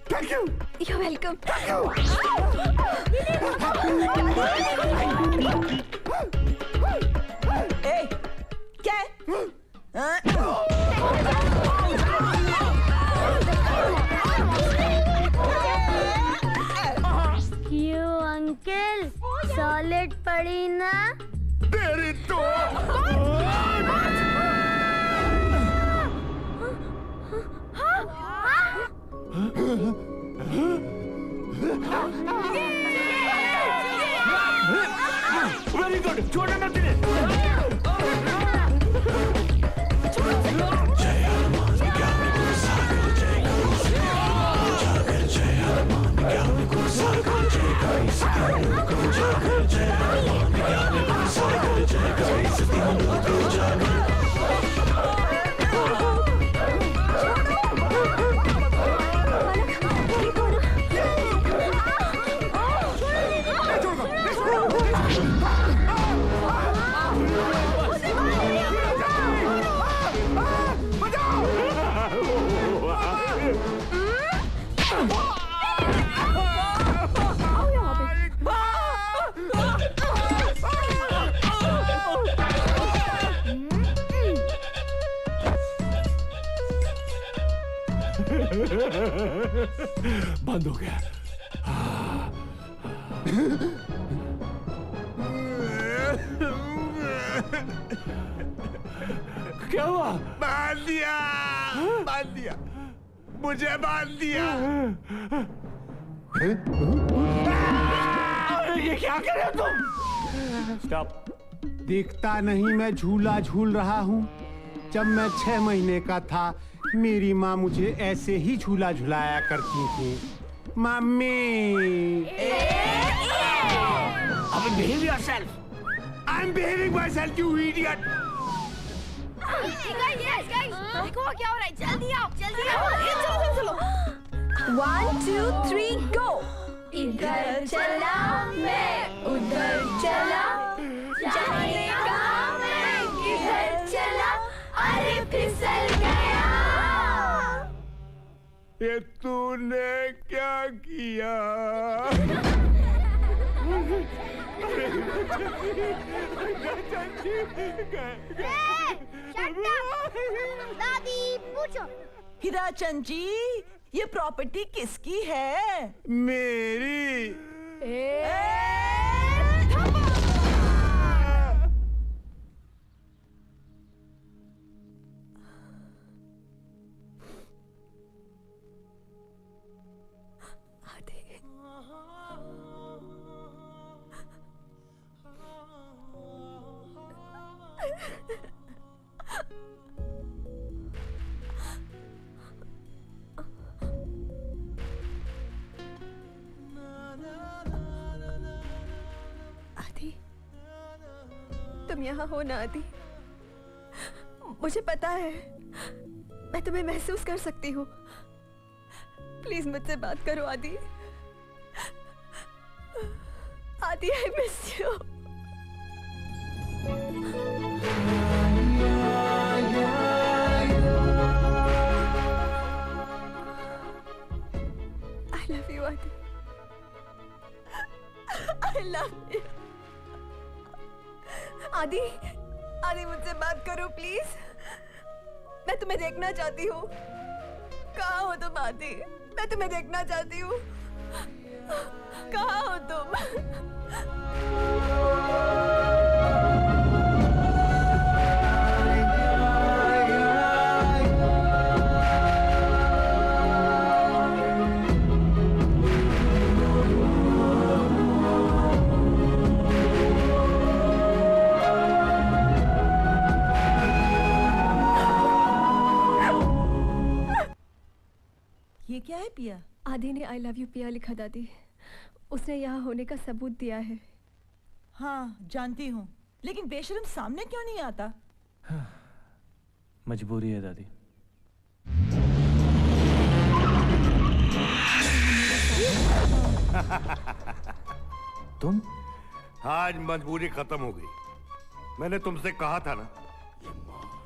Thank you.
You're welcome.
ए, क्या है?
क्यों अंकल, सॉलिड पड़ी ना?
तेरी तो।
वेरी गुड, छोड़ना मत इन्हें।
जय हनुमान ज्ञान गुण सागर जय कपीस उजागर। जय हनुमान ज्ञान गुण सागर जय कपीस तिहु लोक उजागर। जय हनुमान ज्ञान गुण सागर जय कपीस तिहु लोक उजागर।
बंद हो गया। क्या हुआ?
बांध दिया, बांध दिया, मुझे बांध दिया।
ये क्या कर रहे हो तुम?
स्टॉप।
दिखता नहीं मैं झूला झूल रहा हूँ। जब मैं 6 महीने का था, मेरी माँ मुझे ऐसे ही झूला झुलाया करती थी। मम्मी।
अब behave yourself.
I'm behaving myself, you idiot.
Yes, guys, देखो क्या हो रहा है? जल्दी आओ, जल्दी आओ।
चलो। 1, 2, 3, go. इधर चला मैं, उधर चला, जाने का मैं किधर चला, अरे फिसल गया।
ये तूने क्या किया?
दादी पूछो।
हीराचंद जी, ये प्रॉपर्टी किसकी है?
मेरी।
आदि, तुम यहाँ हो ना आदि? मुझे पता है, मैं तुम्हें महसूस कर सकती हूँ। प्लीज मुझसे बात करो आदि। आदि, I miss you. I love you, Adi. I love you. आदि, आदि मुझसे बात करो प्लीज। मैं तुम्हें देखना चाहती हूँ। कहाँ हो तुम आदि? मैं तुम्हें देखना चाहती हूँ। कहाँ हो तुम?
ये क्या है पिया?
आदि ने आई लव यू पिया लिखा दादी। उसने यहाँ होने का सबूत दिया है।
हाँ जानती हूँ, लेकिन बेशरम सामने क्यों नहीं आता?
मजबूरी है दादी। तुम?
आज मजबूरी खत्म हो गई। मैंने तुमसे कहा था ना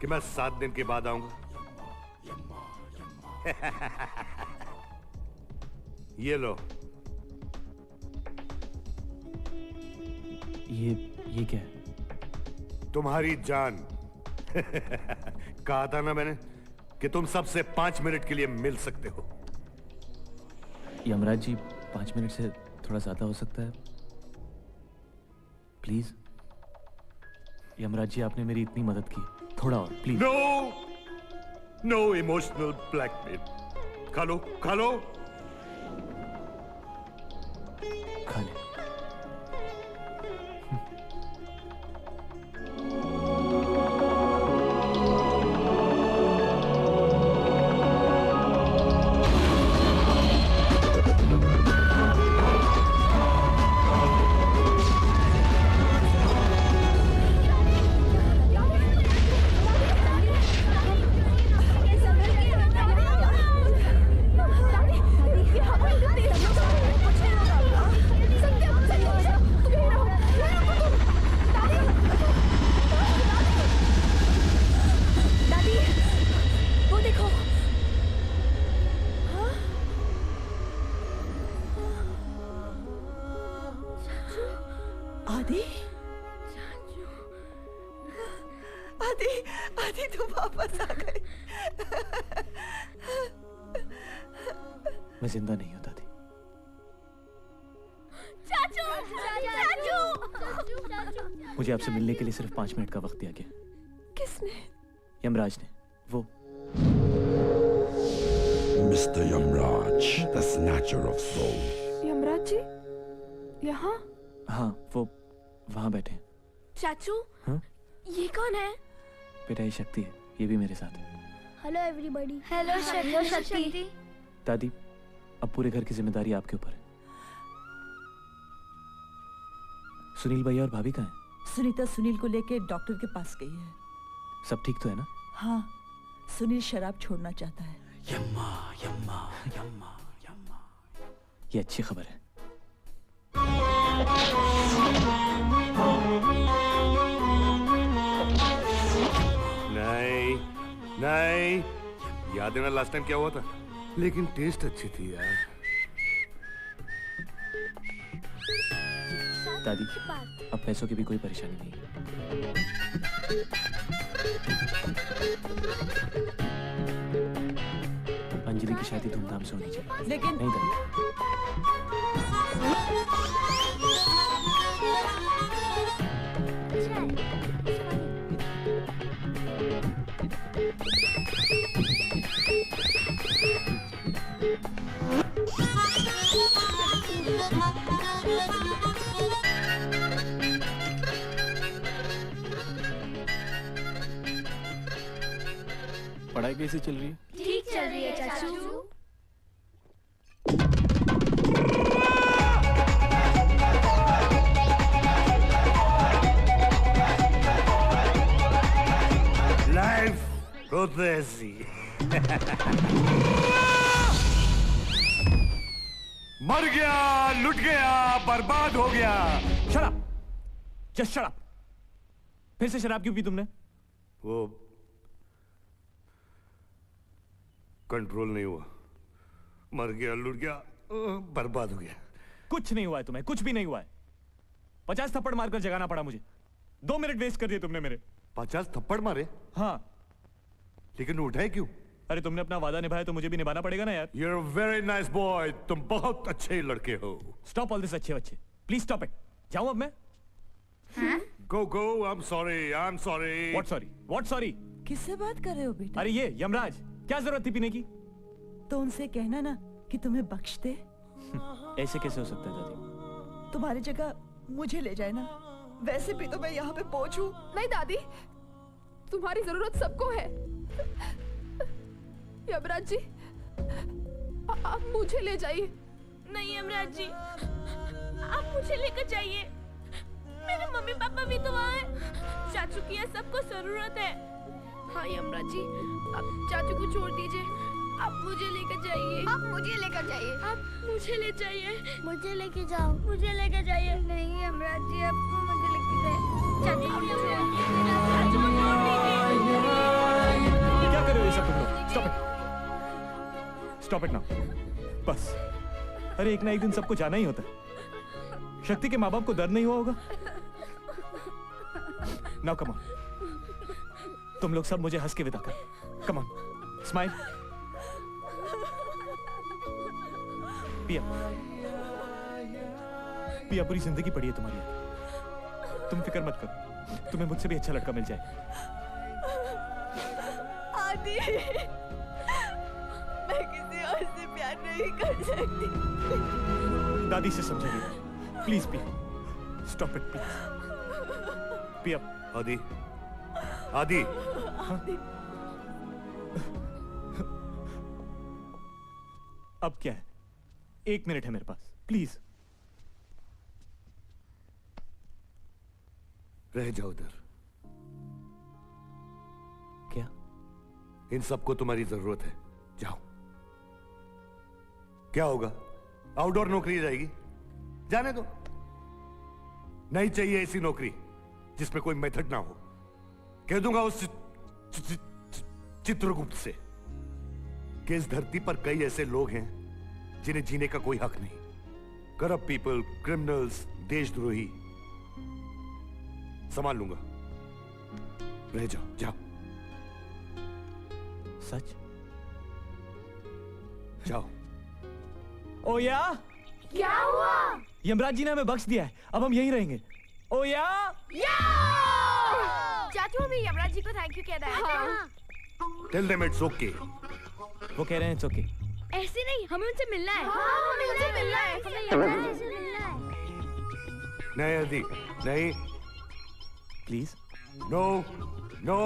कि मैं 7 दिन के बाद आऊंगा। ये लो।
ये क्या है?
तुम्हारी जान। कहा था ना मैंने कि तुम सबसे 5 मिनट के लिए मिल सकते हो।
यमराज जी, 5 मिनट से थोड़ा ज्यादा हो सकता है, प्लीज। यमराज जी, आपने मेरी इतनी मदद की, थोड़ा और प्लीज।
No emotional blackmail. खा लो, खा लो।
खा ले।
आदि, आदि, आदि तुम वापस आ गए।
मैं जिंदा नहीं हूं दादी।
चाचू, चाचू,
मुझे आपसे मिलने के लिए सिर्फ 5 मिनट का वक्त दिया गया।
किसने?
यमराज ने। वो
Mr. Yamraj, the snatcher of souls.
Yamraj ji यहाँ?
हाँ, वो वहां बैठे हैं।
चाचू,
हाँ?
ये कौन है?
बेटा, ये शक्ति है, ये भी मेरे साथ है।
Hello everybody. हेलो शक्ति।
दादी, अब पूरे घर की जिम्मेदारी आपके ऊपर है। सुनील भैया और भाभी कहाँ हैं?
सुनीता सुनील को लेके डॉक्टर के पास गई है।
सब ठीक तो है ना?
हाँ, सुनील शराब छोड़ना चाहता है।
यम्मा, यम्मा, यम्मा, यम्मा। ये अच्छी खबर है।
नहीं, नहीं। याद है ना लास्ट टाइम क्या हुआ था? लेकिन टेस्ट अच्छी थी यार।
दादी, अब पैसों की भी कोई परेशानी नहीं। अंजलि की शादी धूमधाम से होनी चाहिए।
लेकिन
नहीं दादी, पढ़ाई कैसी चल रही है?
ठीक चल रही है चाचू।
लाइफ होते ऐसी। मर गया, लुट गया, बर्बाद हो गया।
शराब, जस्ट शराब। फिर से शराब क्यों पी तुमने?
वो कंट्रोल नहीं हुआ, मर गया, लुट गया, बर्बाद हो गया।
कुछ नहीं हुआ है तुम्हें, कुछ भी नहीं हुआ है। 50 थप्पड़ मारकर जगाना पड़ा मुझे। 2 मिनट वेस्ट कर दिए तुमने मेरे।
50 थप्पड़ मारे?
हाँ।
लेकिन उठाए क्यों?
अरे तुमने अपना वादा निभाया तो मुझे भी निभाना पड़ेगा ना यार।
You're a very nice boy. तुम बहुत अच्छे लड़के हो।
Stop all this अच्छे बच्चे। Please stop it. जाऊं अब मैं?
Go go. I'm sorry. I'm sorry.
What sorry? What sorry?
किससे बात कर रहे हो बेटा?
अरे ये यमराज, क्या जरूरत थी पीने की?
तो उनसे कहना ना कि तुम्हें बख्श दे।
ऐसे कैसे हो सकता है दादी?
तुम्हारी जगह मुझे ले जाए ना। वैसे भी तो मैं यहाँ पे पहुंचूं।
नहीं दादी, तुम्हारी जरूरत सबको है। यमराज जी, आप मुझे ले जाइए।
नहीं यमराज जी, आप मुझे लेकर जाइए। मेरे मम्मी पापा भी तो वहाँ हैं। चाचू की यहाँ सबको जरूरत है। हाँ यमराज जी, आप चाचू को छोड़ दीजिए। आप मुझे लेकर जाइए। आप मुझे लेकर जाइए। आप मुझे ले जाइए। मुझे लेके जाओ। मुझे लेकर जाइए। नहीं यमराज जी, आपको मुझे लेके जाइए। चाचू को छोड़ दीजिए। चाचू को छोड़ दीजिए।
क्या कर रहे हो ये सब तुम लोग? Stop it. Stop it now. बस। अरे एक ना एक दिन सबको जाना ही होता है। शक्ति के माँ बाप को दर्द नहीं हुआ होगा? Now come on. तुम लोग सब मुझे हंस के विदा कर। Come on. Smile. पिया। पिया पूरी जिंदगी पड़ी है तुम्हारी। तुम फिक्र मत करो। तुम्हें मुझसे भी अच्छा लड़का मिल जाए।
आदि, मैं किसी और से प्यार नहीं कर सकती।
दादी से समझाइए प्लीज पिया। Stop it please. पिया।
आदि, आदि।
अब क्या है? 1 मिनट है मेरे पास, प्लीज।
रह जाओ उधर।
क्या?
इन सबको तुम्हारी जरूरत है, जाओ। क्या होगा? आउटडोर नौकरी जाएगी, जाने दो। नहीं चाहिए ऐसी नौकरी जिसमें कोई मेथड ना हो। कह दूंगा उस चित्रगुप्त से कि इस धरती पर कई ऐसे लोग हैं जिन्हें जीने का कोई हक नहीं। करप्ट पीपल, क्रिमिनल्स, देशद्रोही। संभाल लूंगा। रह जाओ, जाओ।
सच?
जाओ।
ओ या?
क्या हुआ?
यमराज जी ने हमें बख्श दिया है, अब हम यहीं रहेंगे। ओ या?
चाचू हमें यमराज जी को थैंक यू कहना है। हाँ।
Tell them it's okay.
वो कह रहे हैं it's okay।
ऐसे नहीं, हमें उनसे मिलना है। हाँ, हमें उनसे मिलना है। हमें यमराज जी से मिलना है।
नहीं आदि, नहीं।
प्लीज।
No, no.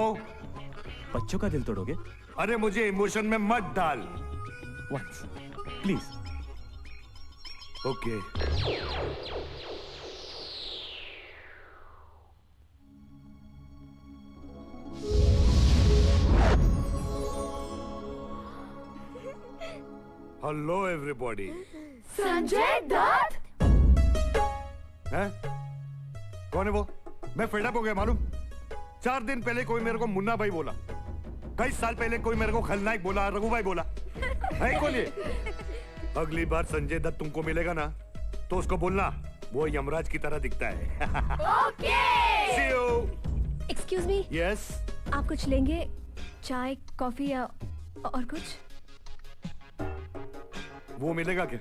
बच्चों का दिल तोड़ोगे?
अरे मुझे इमोशन में मत डाल।
Once, please।
Okay. Hello everybody.
Sanjay Dutt?
हैं? कौन है वो? मैं फेड अप हो गया मालूम। 4 दिन पहले कोई मेरे को मुन्ना भाई बोला, कई साल पहले कोई मेरे को खलनायक बोला, रघु भाई बोला। है कौन ये? अगली बार संजय दत्त तुमको मिलेगा ना तो उसको बोलना वो यमराज की तरह दिखता है।
Okay.
See you.
Excuse me.
Yes.
आप कुछ लेंगे? चाय, कॉफी या और कुछ?
वो मिलेगा क्या?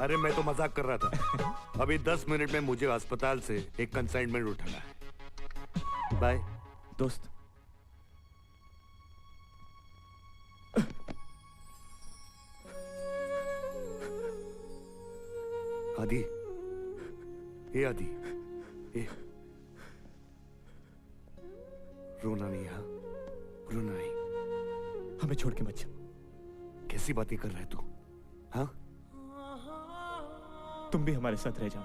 अरे मैं तो मजाक कर रहा था। अभी 10 मिनट में मुझे अस्पताल से एक कंसाइनमेंट उठाना है। बाय
दोस्त।
आदि, ए आदि, ए रोना नहीं, हाँ रोना नहीं।
हमें छोड़ के मत जा।
कैसी बातें कर रहा है तू? हाँ
तुम भी हमारे साथ रह जाओ।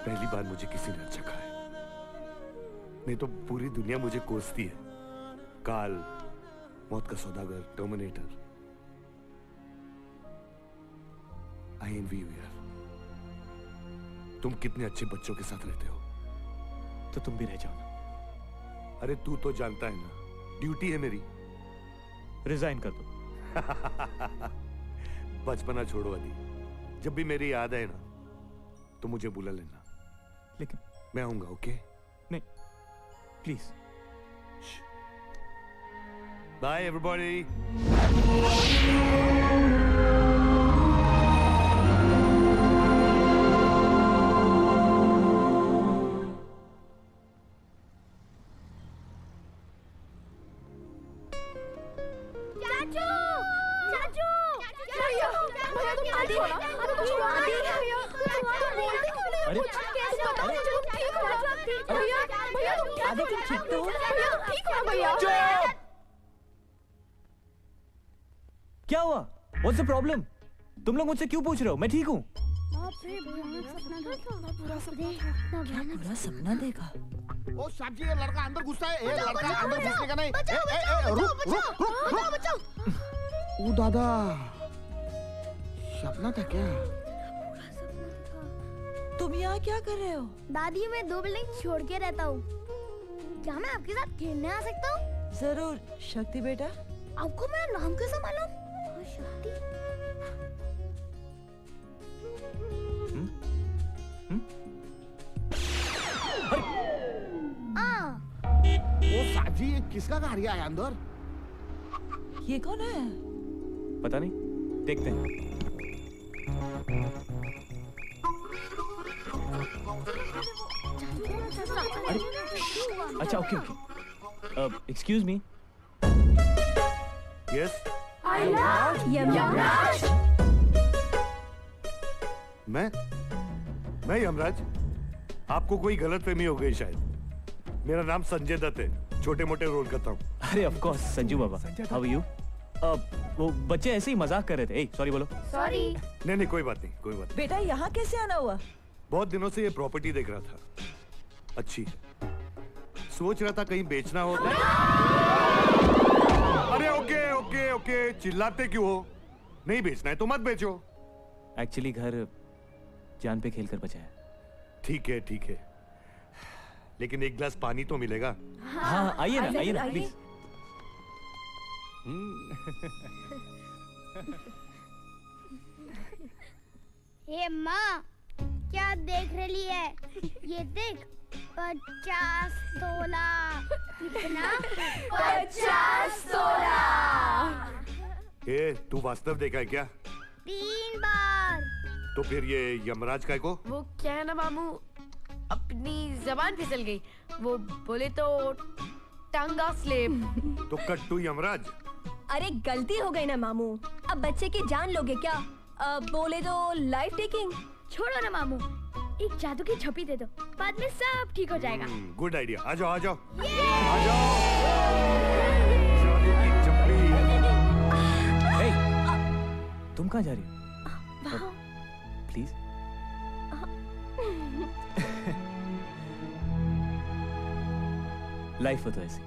पहली बार मुझे किसी ने अच्छा कहा है, नहीं तो पूरी दुनिया मुझे कोसती है। काल, मौत का सौदागर, टर्मिनेटर। आई एनवी यू यार। तुम कितने अच्छे बच्चों के साथ रहते हो।
तो तुम भी रह जाओ ना।
अरे तू तो जानता है ना, ड्यूटी है मेरी।
रिजाइन कर दो।
बचपना छोड़ो आदि। जब भी मेरी याद आए ना तो मुझे बुला लेना।
लेकिन
मैं आऊंगा, ओके?
नहीं प्लीज।
By everybody.
क्या हुआ? What's the problem? तुम लोग मुझसे क्यों पूछ रहे हो? मैं ठीक हूँ।
पूरा सपना देखा।
ओ साहब जी, ये लड़का अंदर घुसता है। ये लड़का अंदर घुसने का नहीं। रुक। ओ दादा, सपना था क्या?
तुम यहाँ क्या कर रहे हो?
दादी, मैं 2 बिल्डिंग छोड़ के रहता हूँ। क्या मैं आपके साथ खेलने आ सकता हूँ?
जरूर शक्ति बेटा।
आपको मेरा नाम कैसे मालूम? शक्ति।
ओ साहब जी, ये किसका गाड़ी आया अंदर?
ये कौन है?
पता नहीं, देखते हैं। अच्छा okay. Excuse me.
Yes.
Yamraj.
मैं यमराज? आपको कोई गलतफहमी हो गई शायद। मेरा नाम संजय दत्त है, छोटे मोटे रोल करता हूँ।
अरे of course Sanju Baba. How are you? वो बच्चे ऐसे ही मजाक कर रहे थे। सॉरी बोलो।
सॉरी।
नहीं कोई बात नहीं।
बेटा यहाँ कैसे आना हुआ?
बहुत दिनों से ये प्रॉपर्टी देख रहा था, अच्छी है। सोच रहा था कहीं बेचना हो। अरे ओके, चिल्लाते क्यों हो? नहीं बेचना है तो मत बेचो।
एक्चुअली घर जान पे खेल कर बचा है।
ठीक है, लेकिन एक गिलास पानी तो मिलेगा।
हाँ आइए ना प्लीज।
हे माँ, क्या देख रही है? ये देख, 50 तोला। कितना?
50 तोला।
तू वास्तव देखा है क्या?
3 बार।
तो फिर ये यमराज काय को?
वो क्या है ना मामू, अपनी जबान फिसल गई। वो बोले तो टांगा स्लेब।
तो कट्टू यमराज।
अरे गलती हो गई ना मामू, अब बच्चे की जान लोगे क्या? बोले तो लाइफ टेकिंग।
छोड़ो ना मामू, एक जादू की झप्पी दे दो, बाद में सब ठीक हो जाएगा।
Good idea. आ जाओ। जादू की
झप्पी। तुम कहाँ जा रही हो? प्लीज। लाइफ हो तो ऐसी।